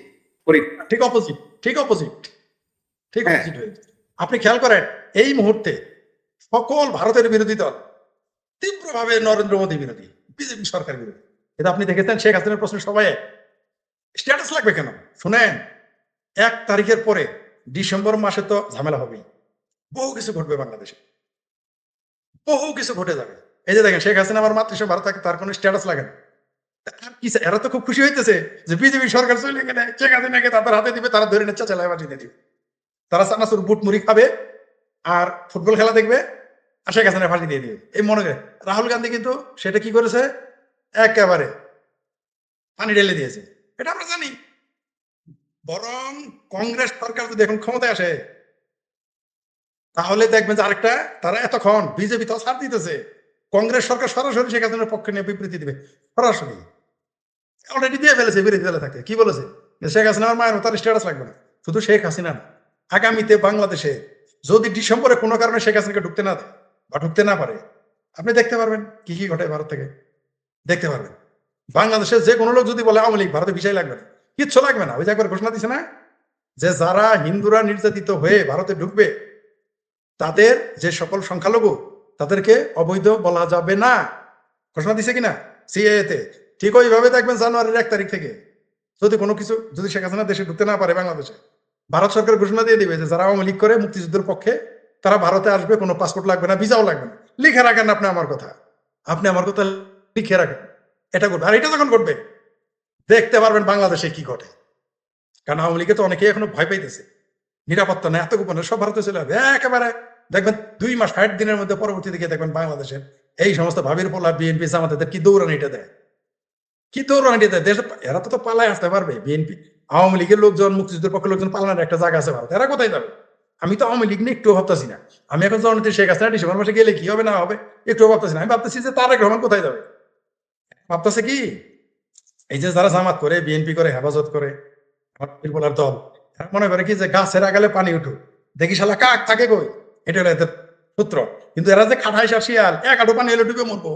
ঠিক অপোজিট, ঠিক অপোজিট, ঠিক হ্যাঁ, অপোজিট হয়েছে। আপনি খেয়াল করেন, এই মুহূর্তে সকল ভারতের বিরোধী দল তীব্রভাবে নরেন্দ্র মোদী বিরোধী, বিজেপি সরকার বিরোধী। এটা আপনি দেখেছেন, শেখ হাসিনার প্রশ্ন সবাই স্ট্যাটাস লাগবে কেন? শুনেন, 1 তারিখের পরে ডিসেম্বর মাসে তো ঝামেলা হবেই, বহু কিছু ঘটবে বাংলাদেশে, বহু কিছু ঘটে যাবে। এই যে দেখেন, শেখ হাসিনা আমার মাতৃসম, ভারত থাকে, তার কোনো স্ট্যাটাস লাগে না। আর কি, এরা তো খুব খুশি হইতেছে যে বিজেপি সরকার চলে গেলে শেখ হাসিনাকে তাদের হাতে দিবে, তারা ধরে নিচ্ছে, চেলায় বাজিয়ে দিবে, তারা চানাচুর বুট মুড়ি খাবে আর ফুটবল খেলা দেখবে, আর শেখ হাসিনা ফাঁসি দিয়ে দিবে। এই মনে করে রাহুল গান্ধী কিন্তু সেটা কি করেছে, একেবারে পানি ঢেলে দিয়েছে। এটা আমরা জানি। বরং কংগ্রেস সরকার যদি এখন ক্ষমতায় আসে, তাহলে দেখবেন যে আরেকটা, তারা এতক্ষণ বিজেপি তো ছাড় দিতেছে, কংগ্রেস সরকার সরাসরি শেখ হাসিনার পক্ষে নিয়ে বিবৃতি দিবে, সরাসরি অলরেডি দিয়ে ফেলেছে বিরোধী দলে থাকে। কি বলেছে, শেখ হাসিনা আমার মায়ের তার স্ট্যাটাস লাগবে না। শুধু শেখ হাসিনা না, আগামীতে বাংলাদেশে যদি ডিসেম্বরে কোনো কারণে শেখ হাসিনাকে ঢুকতে না দেয় বা ঢুকতে না পারে, আপনি দেখতে পারবেন কি কি ঘটে ভারত থেকে, দেখতে পারবেন। বাংলাদেশের যে কোনো লোক যদি বলে আওয়ামী লীগ, ভারতে বিষয় লাগবে না, কিচ্ছু লাগবে না। ওই যে একবার ঘোষণা দিছে না, যে যারা হিন্দুরা নির্যাতিত হয়ে ভারতে ঢুকবে, তাদের যে সকল সংখ্যালঘু, তাদেরকে অবৈধ বলা যাবে না। ঘোষণা দিছে কিনা সিএএ তে? ঠিক ওইভাবে দেখবেন জানুয়ারির 1 তারিখ থেকে যদি কোনো কিছু যদি শেখ হাসিনা দেশে ঢুকতে না পারে বাংলাদেশে, ভারত সরকার ঘোষণা দিয়ে দিবে যে যারা আওয়ামী লীগ করে মুক্তিযুদ্ধের পক্ষে তারা ভারতে আসবে, কোনো পাসপোর্ট লাগবে না, ভিসাও লাগবে না। লিখে রাখেন আপনি আমার কথা, আপনি আমার কথা লিখে রাখেন, এটা করবে। আর এটা যখন ঘটবে দেখতে পারবেন বাংলাদেশে কি ঘটে। কারণ আওয়ামী লীগে তো অনেকেই এখনো ভয় পাইতেছে, নিরাপত্তা নেই, এত গোপনে সব ভারতে চলে যাবে একেবারে। দেখবেন 2 মাস 60 দিনের মধ্যে পরবর্তী দিকে দেখবেন বাংলাদেশের এই সমস্ত ভাবির পোলা বিএনপি জামাতেদের কি দৌড়ানিটা দেয়, কি দৌড়ানিটা দেয়। দেশ এরা তো পালায় আসতে পারবে। বিএনপি আওয়ামী লীগের লোকজন, মুক্তিযুদ্ধের পক্ষের লোকজন পালানোর একটা জায়গা আছে ভারত, এরা কোথায় যাবে? আমি তো আওয়ামী লীগ নিয়ে একটু ভাবতেছি না। আমি এখন জননেত্রী শেখ হাসিনা ডিসেম্বর মাসে গেলে কি হবে না হবে একটু ভাবতেছি না। আমি ভাবতেছি যে তারেক রহমান কোথায় যাবে। ভাবতেছে কি, এই যে যারা জামাত করে, বিএনপি করে, হেফাজত করে, বলার দল, এরা মনে করে কি যে গাছের আগালে পানি উঠুক, দেখি শালা কাক থাকে কই, এটা হলো এদের সূত্র। কিন্তু এরা যে খাটাই শিয়াল, এক আটু পানি এলে ডুবে মরবো,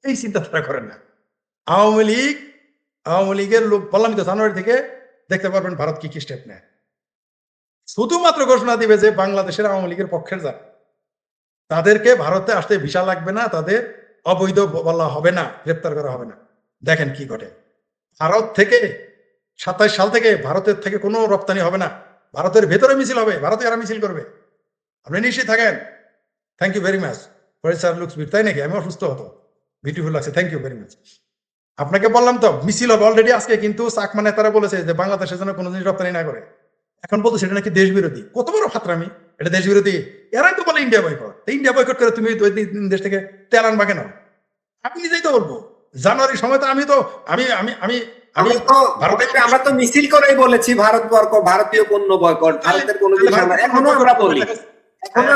এই চিন্তা তারা করেন না। আওয়ামী লীগের লোক বললাম তো, জানুয়ারি থেকে দেখতে পারবেন ভারত কি কি স্টেপ নেয়। শুধুমাত্র ঘোষণা দিবে যে বাংলাদেশের আওয়ামী লীগের পক্ষের যারা, তাদেরকে ভারতে আসতে ভিসা লাগবে না, তাদের অবৈধ বলা হবে না, গ্রেপ্তার করা হবে না। দেখেন কি ঘটে। ভারত থেকে 27 সাল থেকে ভারতের থেকে কোনো রপ্তানি হবে না, ভারতের ভেতরে মিছিল হবে, ভারতে এরা মিছিল করবে, আপনি নিশ্চিত থাকেন। Thank you very much. Sir looks bit, তাই নাকি? আমি অসুস্থ হতো, বিউটিফুল লাগছে, থ্যাংক ইউ ভেরি মাচ। আপনাকে বললাম তো মিছিল হবে অলরেডি আজকে, কিন্তু চাকমা নেতারা বলেছে যে বাংলাদেশের জন্য কোনো জিনিস রপ্তানি না করে। এখন বলতো সেটা নাকি দেশ বিরোধী। কত বড় ফাত্রামি, এটা দেশ বিরোধী? এরাই তো বলে ইন্ডিয়া বয়কট। ইন্ডিয়া বয়কট করে তুমি ওই দেশ থেকে তেল আনবা কেন? আমি নিজেই তো বলবো, জানুয়ারির সময় তো আমি তো আমি আমি আমি আমি আমরা তো মিছিল করেই বলেছি ভারত বয়কট, ভারতীয় পণ্য বয়কট, ভারতের কোনো জিনিস এখনো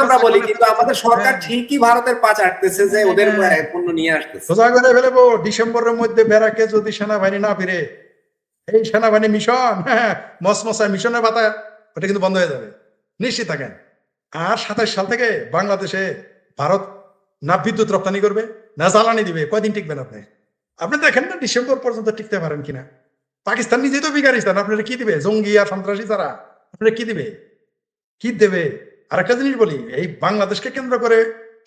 আমরা বলি, কিন্তু আমাদের সরকার ঠিকই ভারতের পা চাটতেছে যে ওদের পণ্য নিয়ে আসতেছে। সোজা করে ফেলবো। ডিসেম্বরের মধ্যে ব্যারাকে যদি সেনাবাহিনী না ফিরে, এই সেনাবাহিনী মিশন, মসমসায় মিশনের পাতা, ওটা কিন্তু বন্ধ হয়ে যাবে, নিশ্চিত থাকেন। আর 27 সাল থেকে বাংলাদেশে ভারত না বিদ্যুৎ রপ্তানি করবে না জ্বালানি দিবে, কয়দিন টিকবেন আপনি? আপনি দেখেন না ডিসেম্বর পর্যন্ত টিকতে পারেন কিনা। পাকিস্তান নিজেই তো বিগারিস্তান, আপনারা কি দিবে? জঙ্গি আর সন্ত্রাসী ছাড়া আপনারা কি দিবে, কি দেবে? আর একটা জিনিস বলি, এই বাংলাদেশকে কেন্দ্র করে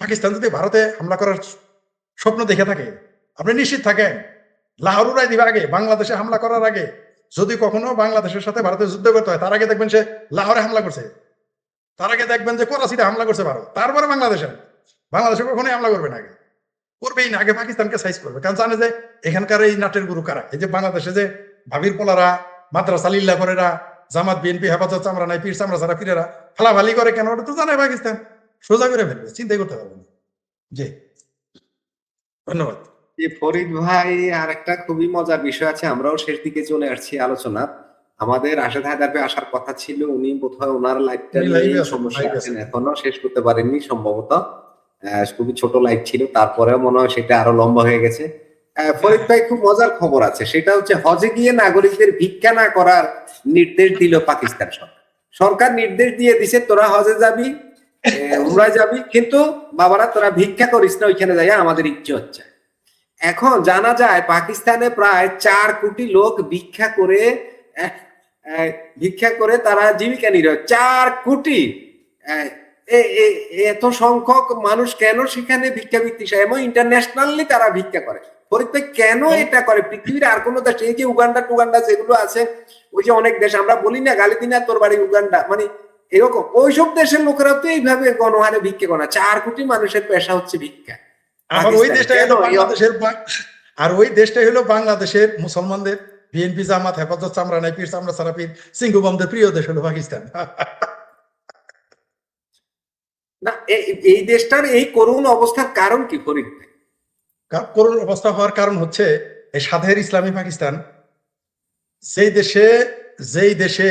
পাকিস্তান যদি ভারতে হামলা করার স্বপ্ন দেখে থাকে, আপনি নিশ্চিত থাকেন লাহোর উড়াই দিবে আগে, বাংলাদেশে হামলা করার আগে। যদি কখনো বাংলাদেশের সাথে ভারতের যুদ্ধ করতে হয়, তার আগে দেখবেন সে লাহোরে হামলা করছে, তার আগে দেখবেন যে করাচিতে হামলা করছে ভারত, তারপরে বাংলাদেশে কখনোই হামলা করবে না, আগে করবেই না, আগে পাকিস্তানকে সাইজ করবে। কারণ জানে যে এখানকার এই নাটের গুরু কারা। এই যে বাংলাদেশে যে ভাবির পোলারা, মাদ্রাসা লিল্লা করেরা, জামাত বিএনপি হেফাজত চামড়া নাই, পীর চামড়া ছাড়া পীরেরা ফালাফালি করে কেন, ওটা তো জানে পাকিস্তান, সোজা করে ফেলবে, চিন্তাই করতে পারবে না। জি, ধন্যবাদ। ফরিদ ভাই, আর একটা খুবই মজার বিষয় আছে, আমরাও শেষ দিকে চলে আসছি আলোচনা। আমাদের রাশেদ হায়দার আসার কথা ছিল, উনি বোধহয় ওনার লাইভটা নিয়ে সমস্যা আছেন, এখনো শেষ করতে পারেননি সম্ভবত। খুবই ছোট লাইভ ছিল, তারপরেও মনে হয় সেটা আরো লম্বা হয়ে গেছে। ফরিদ ভাই, খুব মজার খবর আছে, সেটা হচ্ছে হজে গিয়ে নাগরিকদের ভিক্ষা না করার নির্দেশ দিল পাকিস্তান সরকার নির্দেশ দিয়ে দিছে, তোরা হজে যাবি, উমরায় যাবি, কিন্তু বাবারা তোরা ভিক্ষা করিস না ওইখানে যাই, আমাদের ইচ্ছে হচ্ছে। এখন জানা যায় পাকিস্তানে প্রায় 4 কোটি লোক ভিক্ষা করে তারা জীবিকা নির্বাহ, 4 কোটি। এত সংখ্যক মানুষ কেন সেখানে ভিক্ষাবৃত্তি, এবং ইন্টারন্যাশনালি তারা ভিক্ষা করে। ফরিদ ভাই, কেন এটা করে? পৃথিবীর আর কোন দেশ, এই যে উগান্ডা যেগুলো আছে, ওই যে অনেক দেশ, আমরা বলি না গালি দিন তোর বাড়ি উগান্ডা, মানে এরকম ওইসব দেশের লোকেরা তো এইভাবে গণহারে ভিক্ষা করে না। 4 কোটি মানুষের পেশা হচ্ছে ভিক্ষা। আর ওই দেশটাই হলো বাংলাদেশের মুসলমানদের, বিএনপি জামাত হেফাজত চামড়া নাই, পীর চামড়া ছাড়া পীর, সিংহবামদের প্রিয় দেশ হলো পাকিস্তান। না, এই দেশটার এই করুণ অবস্থার কারণ কি ফরিদ ভাই? করুণ অবস্থা হওয়ার কারণ হচ্ছে এই সাধের ইসলামী পাকিস্তান, যেই দেশে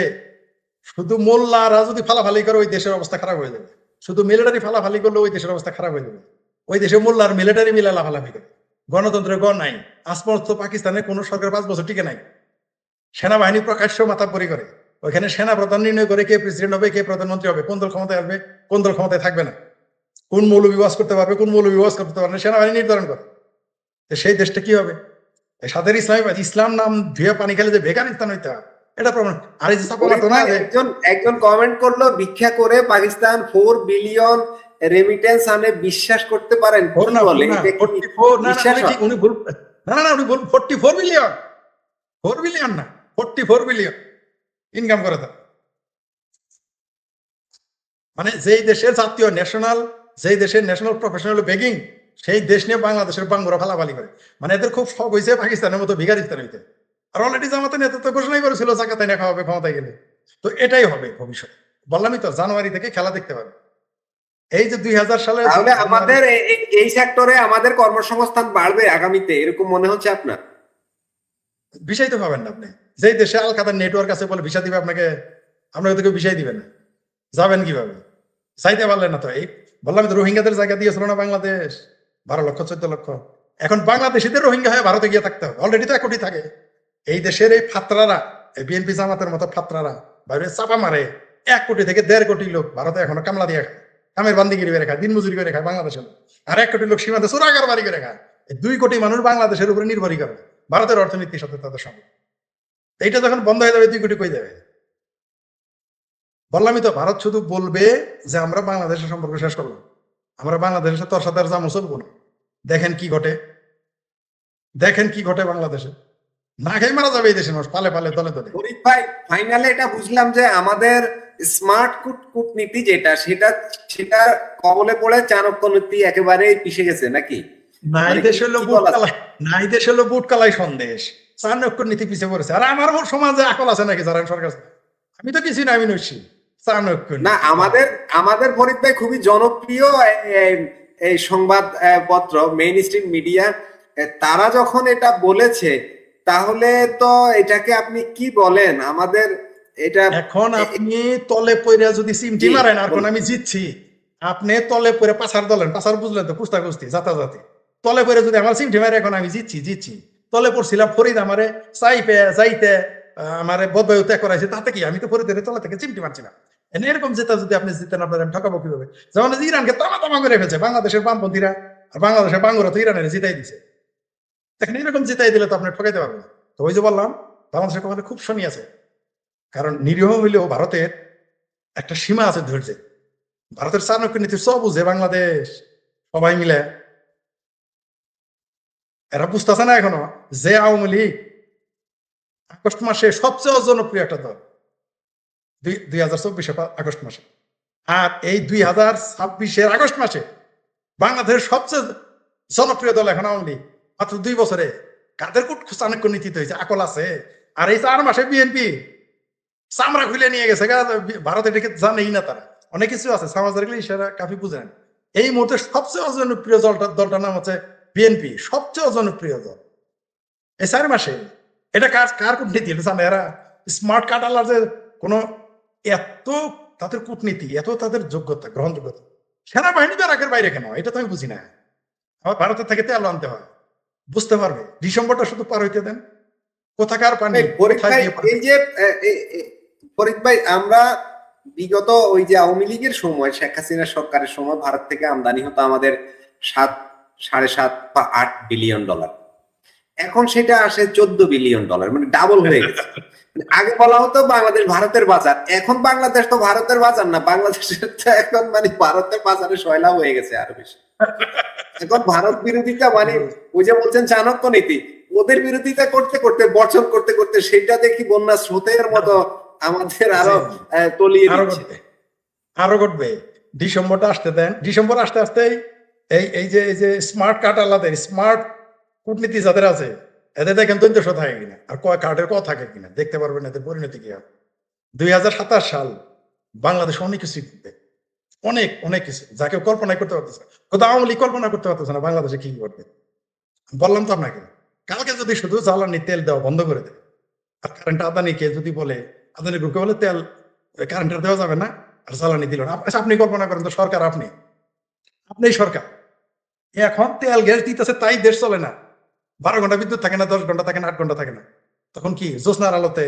শুধু মোল্লারা যদি ফালাফালি করে ওই দেশের অবস্থা খারাপ হয়ে যাবে, শুধু মিলিটারি ফালাফালি করলে ওই দেশের অবস্থা খারাপ হয়ে যাবে। ওই দেশে মোল্লার মিলিটারি মিলে লাফালাফি করে, গণতন্ত্রের গড় নাই। আজ পর্যন্ত পাকিস্তানে কোন সরকার 5 বছর টিকে নাই। সেনাবাহিনী প্রকাশ্য মাতাব্বরি করে, ওইখানে সেনা প্রধান নির্ণয় করে কে প্রেসিডেন্ট হবে, কে প্রধানমন্ত্রী হবে, কোন দল ক্ষমতায় আসবে, কোন দল ক্ষমতায় থাকবে না, কোন মৌলবি ওয়াজ করতে পারবে, কোন মৌলবি ওয়াজ করতে পারবে না, সেনাবাহিনী নির্ধারণ করে। সেই দেশটা কি হবে? সাদের ইসলাম নাম ধুয়ে পানি খেলে যে বেকারিস্তান হইতে হয়, এটা প্রমাণ। আর এই যে একজন কমেন্ট করলো, ভিক্ষা করে পাকিস্তান 4 বিলিয়ন রেমিটেন্স আনে, বিশ্বাস করতে পারেন? উনি ভুল, না উনি ভুল, 44 বিলিয়ন, 4 বিলিয়ন না, 44 বিলিয়ন ইনকাম করে তারা। মানে যেই দেশের জাতীয় ন্যাশনাল প্রফেশনাল বেগিং, সেই দেশ নিয়ে বাংলাদেশের বাঙ্গুরা ফালাফালি করে। মানে এদের খুব শখ হয়েছে পাকিস্তানের মতো ভিখারিস্তান হইতে। আর অলরেডি জামাতে নেতৃত্ব ঘোষণাই করেছিল জাকাত না খাওয়াবে ক্ষমতায় গেলে। তো এটাই হবে ভবিষ্যৎ। বললামই তো, জানুয়ারি থেকে খেলা দেখতে পাবে। এই যে 2000 সালে তাহলে আমাদের এই সেক্টরে আমাদের কর্মসংস্থান বাড়বে আগামীতে, এরকম মনে হচ্ছে আপনার? বিষয় তো পাবেন না আপনি। যেই দেশে আল কাদার নেটওয়ার্ক আছে বলে ভিসা দিবে আপনাকে, আপনাকে তো কেউ বিষয় দিবে না। যাবেন কিভাবে? চাইতে পারলেন না তো। এই বললাম তো, রোহিঙ্গাদের জায়গা দিয়েছিল না বাংলাদেশ 12 লক্ষ 14 লক্ষ। এখন বাংলাদেশিদের রোহিঙ্গা হয়ে ভারতে গিয়ে থাকতে হবে। অলরেডি তো 1 কোটি থাকে। এই দেশের এই ফাত্রারা, বিএনপি জামাতের মতো ফাত্রারা বাইরে চাপা মারে 1 কোটি থেকে 1.5 কোটি লোক ভারতে এখনো কামলা দিয়ে খায়, কামের বান্দিগিরি করে খায়, দিন মজুরি করে খায় বাংলাদেশের লোক। আর 1 কোটি লোক সীমান্তে চোরাগার বাড়ি করে খায়। 2 কোটি মানুষ বাংলাদেশের উপরে নির্ভরই করে ভারতের অর্থনীতির সাথে তাদের সঙ্গে। এইটা যখন বন্ধ হয়ে যাবে 2 কোটি কই যাবে? বললামই তো, ভারত শুধু বলবে যে আমরা বাংলাদেশের সম্পর্ক শেষ করলাম, আমরা বাংলাদেশের সাথে তোর সাথে আর জামও চলবো না। দেখেন কি ঘটে, দেখেন কি ঘটে বাংলাদেশে। না খেয়ে মারা যাবে এই দেশের মানুষ, পালে পালে দলে দলে। ফরিদ ভাই, ফাইনালে এটা বুঝলাম যে আমাদের স্মার্ট কূটনীতি যেটা, সেটা সেটা কবলে পড়ে চাণক্য নীতি একেবারে পিছে গেছে নাকি? নাই মানে দেশ কি হলো কি বুট বলা যায়? কালাই, নাই দেশ হলো বুট কালাই সন্দেশ। চাণক্য নীতি পিছিয়ে পড়েছে। আর আমার সমাজে আকল আছে নাকি যারা সরকার? আমি তো কিছুই না, আমি নইছি চাণক্য না, নীতি। আমাদের আমাদের ফরিদ ভাই খুবই জনপ্রিয় এই সংবাদ পত্র, মেইন স্ট্রিম মিডিয়া, তারা যখন এটা বলেছে, তাহলে তো এটাকে আপনি কি বলেন আমাদের এটা? এখন আপনি তলে পইরা যদি সিমটি জি, মারেন আর কোন বলুন। আমি জিতছি, আপনি তলে পইরা পাছার দলেন, পাছার বুঝলেন তো, কুস্তা কুস্তি জাতাজাতি। তলে পইরা যদি আমার সিমটি মারে এখন আমি জিতছি, তলে পড়ছিলাম ফরিদ আমারে চাইপে যাইতে আমারে বদবায়ু ত্যাগ করাইছে, তাতে কি? আমি তো ফরিদের তলে থেকে চিমটি মারছিলাম। এরকম জেতা যদি আপনি জিতেন, আপনার আমি ঠকাবো কিভাবে? যেমন যে ইরানকে তামা তামা করে ফেলছে বাংলাদেশের বামপন্থীরা, আর বাংলাদেশের বাঙ্গুরা তো ইরানের জিতাই দিছে। দেখেন, এরকম জিতাই দিলে তো আপনি ঠকাইতে পারবেন না। তো ওই যে বললাম, বাংলাদেশের কপালে খুব শনি আছে। কারণ নিরীহ হইলেও ভারতের একটা সীমা আছে ধৈর্যের। ভারতের চাণক্য নীতি সব বুঝে বাংলাদেশ সবাই মিলে। এরা বুঝতেছে না এখনো যে আওয়ামী লীগ আগস্ট মাসে সবচেয়ে জনপ্রিয় একটা দল, 2024 আগস্ট মাসে, আর এই 2026 আগস্ট মাসে বাংলাদেশের সবচেয়ে জনপ্রিয় দল এখন আওয়ামী লীগ। মাত্র 2 বছরে কাদের চাণক্য নীতিতে হয়েছে, আকল আছে। আর এই 4 মাসে বিএনপি চামড়া খুলে নিয়ে গেছে। ভারত এটাকে জানেই না তারা। অনেক কিছু আছে সমাজের সেটা কাফি বুঝেন। এই মুহূর্তে সবচেয়ে অজনপ্রিয় দলটার নাম হচ্ছে বিএনপি, সবচেয়ে অজনপ্রিয় দল এই 4 মাসে। এটা কার কার কূটনীতি এটা জানে এরা? স্মার্ট কার্ড আলার যে কোন এত তাদের কূটনীতি, এত তাদের যোগ্যতা, গ্রহণযোগ্যতা। সেনাবাহিনী ব্যারাকের বাইরে কেন, এটা তো আমি বুঝি না। আমার ভারতের থেকে তেল আনতে হয়, বুঝতে পারবে। ডিসেম্বরটা শুধু পার হইতে দেন। কোথাকার পানি ফরিদ কোথায় ভাই, দিয়ে পারবে? এই যে ফরিদ ভাই, আমরা বিগত ওই যে আওয়ামী লীগের সময়, শেখ হাসিনা সরকারের সময় ভারত থেকে আমদানি হতো আমাদের 7, 7.5 বা 8 বিলিয়ন ডলার। এখন সেটা আসে 14 বিলিয়ন ডলার, মানে ডাবল হয়ে গেছে। আগে বলা হতো বাংলাদেশ ভারতের বাজার, এখন বাংলাদেশ তো ভারতের বাজার না, বাংলাদেশের তো এখন মানে ভারতের বাজারে সয়লাভ হয়ে গেছে আরো বেশি। এখন ভারত বিরোধিতা মানে ওই যে বলছেন চাণক্য নীতি, ওদের বিরোধিতা করতে করতে, বর্জন করতে করতে, সেটা দেখি বন্যা স্রোতের মতো আমাদের আরো তলিয়ে আরো দিচ্ছে। ঘটবে, আরো ঘটবে। ডিসেম্বরটা আসতে দেন। ডিসেম্বর আসতে আসতেই এই যে স্মার্ট কার্ড আলাদা, স্মার্ট কূটনীতি যাদের আছে, এদের দেখেন দৈন্যশো থাকে কিনা, আর কয় কার্ডের ক থাকে কিনা, দেখতে পারবেন এদের পরিণতি কি হবে। 2027 সাল বাংলাদেশ অনেক কিছু ঘটবে, অনেক অনেক কিছু যা কেউ কল্পনা করতে পারতেছে না। কোথাও আওয়ামী লীগ কল্পনা করতে পারতেছে না বাংলাদেশে কি ঘটবে। বললাম তো আপনাকে, কালকে যদি শুধু জ্বালানি তেল দেওয়া বন্ধ করে দেয়, আর কারেন্ট আদানিকে যদি বলে, আদানি গ্রুপকে বলে তেল কারেন্টের দেওয়া যাবে না, আর জ্বালানি দিল না। আচ্ছা, আপনি কল্পনা করেন তো, সরকার আপনি সরকার, এখন তেল গ্যাস দিতেছে, তাই দেশ চলে না। 12 ঘন্টা বিদ্যুৎ থাকে না, 10 ঘন্টা থাকে না, 8 ঘন্টা থাকে না। তখন কি জ্যোৎস্নার আলোতে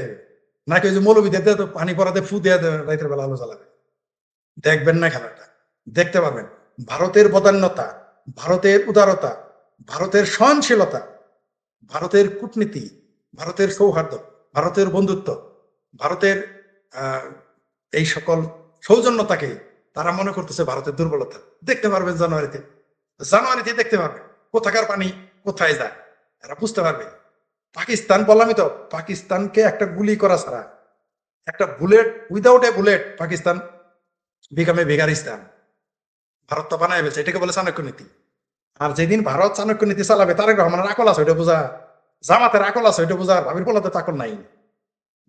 নাকি ওই যে মৌলবী দিয়ে পানি পরাতে ফু দিয়ে রাতের বেলা আলো জ্বালাবে? দেখবেন না খেলাটা, দেখতে পারবেন। ভারতের বদান্যতা, ভারতের উদারতা, ভারতের সহনশীলতা, ভারতের কূটনীতি, ভারতের সৌহার্দ্য, ভারতের বন্ধুত্ব, ভারতের আহ এই সকল সৌজন্যতাকে তারা মনে করতেছে ভারতের দুর্বলতা। দেখতে পারবেন জানুয়ারিতে, জানুয়ারিতে দেখতে পারবেন কোথাকার পানি কোথায় যায়, এরা বুঝতে পারবে। পাকিস্তান বললামই তো, পাকিস্তানকে একটা গুলি করা ছাড়া, একটা bullet, without a bullet Pakistan became বেগারিস্তান। ভারত তো বানায় ফেলছে, এটাকে বলে চাণক্য নীতি। আর যেদিন ভারত চাণক্য নীতি চালাবে, তারেক রহমানের আকল আছে ওইটা বোঝা, জামাতের আকল আছে ওইটা বোঝা, ভাবির পোলাতে তো আকল নাই,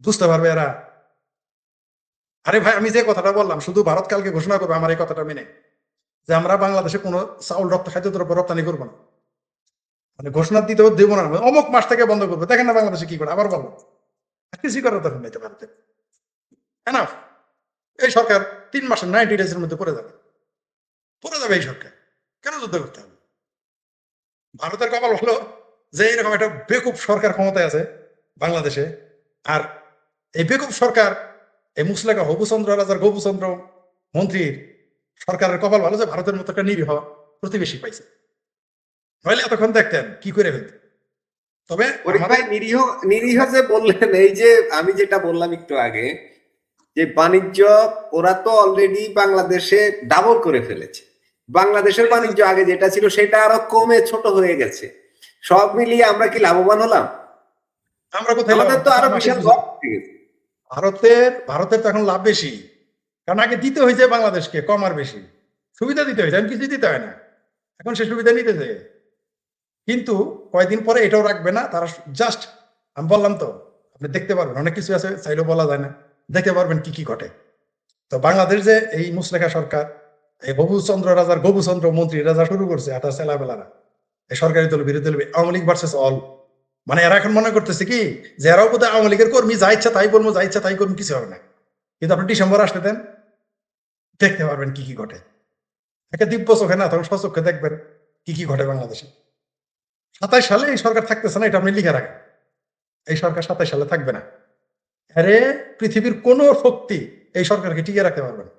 বুঝতে পারবে এরা। আরে ভাই, আমি যে কথাটা বললাম, শুধু ভারত কালকে ঘোষণা করবে আমার এই কথাটা মেনে, যে আমরা বাংলাদেশে কোনো চাউল খাদ্যদ্রব্য রপ্তানি করবো না, মানে ঘোষণা দিতে দেবো না, অমুক মাস থেকে বন্ধ করবো। দেখেন না বাংলাদেশে কি করে, আবার বলবো কিছুই করার দরকার নেই ভারতে। এনাফ, এই সরকার 3 মাসের 90 ডেজের মধ্যে পড়ে যাবে এই সরকার। কেন যুদ্ধ করতে হবে? ভারতের কপাল ভালো যে এরকম একটা বেকুব সরকার ক্ষমতায় আছে বাংলাদেশে। আর এই বেকুব সরকার, এই মুসলেখা হবুচন্দ্র রাজার গবুচন্দ্র মন্ত্রীর সরকারের কপাল ভালো যে ভারতের মতো একটা নিরীহ প্রতিবেশী পাইছে, নইলে এতক্ষণ দেখতেন কি করে ফেলতে। তবে ফরিদ ভাই, নিরীহ নিরীহ যে বললেন, এই যে আমি যেটা বললাম একটু আগে, যে বাণিজ্য ওরা তো অলরেডি বাংলাদেশে ডাবল করে ফেলেছে। বাংলাদেশের বাণিজ্য আগে যেটা ছিল সেটা আরো কমে ছোট হয়ে গেছে। সব মিলিয়ে আমরা কি লাভবান হলাম? আমরা কোথায় আমাদের তো আরো বিশাল লস হয়ে গেছে। ভারতের তো এখন লাভ বেশি, কারণ আগে দিতে হয়েছে বাংলাদেশকে কম আর বেশি, সুবিধা দিতে হয়েছে, এখন কিছু দিতে হয় না, এখন সে সুবিধা নিতে চায়। কিন্তু কয়েকদিন পরে এটাও রাখবে না তারা, জাস্ট আমি বললাম তো, আপনি দেখতে পারবেন অনেক কিছু আছে, চাইলেও বলা যায় না, দেখতে পারবেন কি কি ঘটে। তো বাংলাদেশ যে এই মুসলেখা সরকার, এই হবুচন্দ্র রাজার গবুচন্দ্র মন্ত্রী রাজা শুরু করছে এটা ছেলাবেলারা, এই সরকারি দল বিরোধী দল, আওয়ামী লীগ ভার্সেস অল, মানে এরা এখন মনে করতেছে কি যে এরাও বোধহয় আওয়ামী লীগের কর্মী, যা ইচ্ছা তাই বলবো, যা ইচ্ছা তাই করবো, কিছু হবে না। কিন্তু আপনি ডিসেম্বর আসতে দেন, দেখতে পারবেন কি কি ঘটে। একে দিব্য চোখে না, তখন স্বচক্ষে দেখবেন কি কি ঘটে বাংলাদেশে। 27 সালে এই সরকার থাকতেছে না, এটা আপনি লিখে রাখেন, এই সরকার 27 সালে থাকবে না। আরে পৃথিবীর কোন শক্তি এই সরকারকে টিকিয়ে রাখতে পারবে না,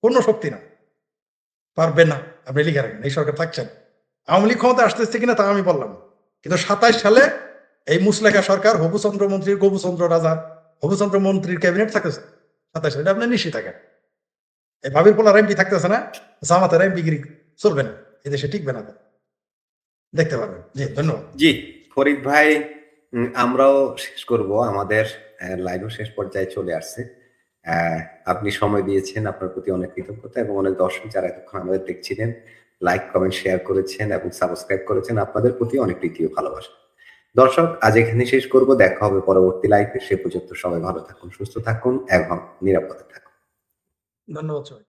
কোন শক্তি না, পারবে না। আপনি লিখে রাখেন এই সরকার থাকছেন। আওয়ামী লীগ ক্ষমতা আসতেছে কিনা তা আমি বললাম, কিন্তু 27 সালে এই মুসলেখা সরকার হবুচন্দ্র মন্ত্রীর, গবুচন্দ্র রাজার, হবুচন্দ্র মন্ত্রীর ক্যাবিনেট থাকতেছে 27 সালে, আপনি নিশ্চিত থাকেন। এই ভাবির পোলার এমপি থাকতেছে না, জামাতের এমপিগিরি চলবে না, এদেশে টিকবে না, দেখতে পারবেন। জি, ধন্যবাদ। জি ফরিদ ভাই, আমরাও শেষ করব, আমাদের লাইভও শেষ পর্যায়ে চলে আসছে। আপনি সময় দিয়েছেন, আপনার প্রতি অনেক কৃতজ্ঞতা, এবং অনেক দর্শক যারা এতক্ষণ আমাদের দেখছিলেন, লাইক কমেন্ট শেয়ার করেছেন এবং সাবস্ক্রাইব করেছেন, আপনাদের প্রতি অনেক প্রীতি ও ভালোবাসা। দর্শক, আজ এখানে শেষ করব, দেখা হবে পরবর্তী লাইভে। সে পর্যন্ত সবাই ভালো থাকুন, সুস্থ থাকুন এবং নিরাপদে থাকুন। ধন্যবাদ সবাই।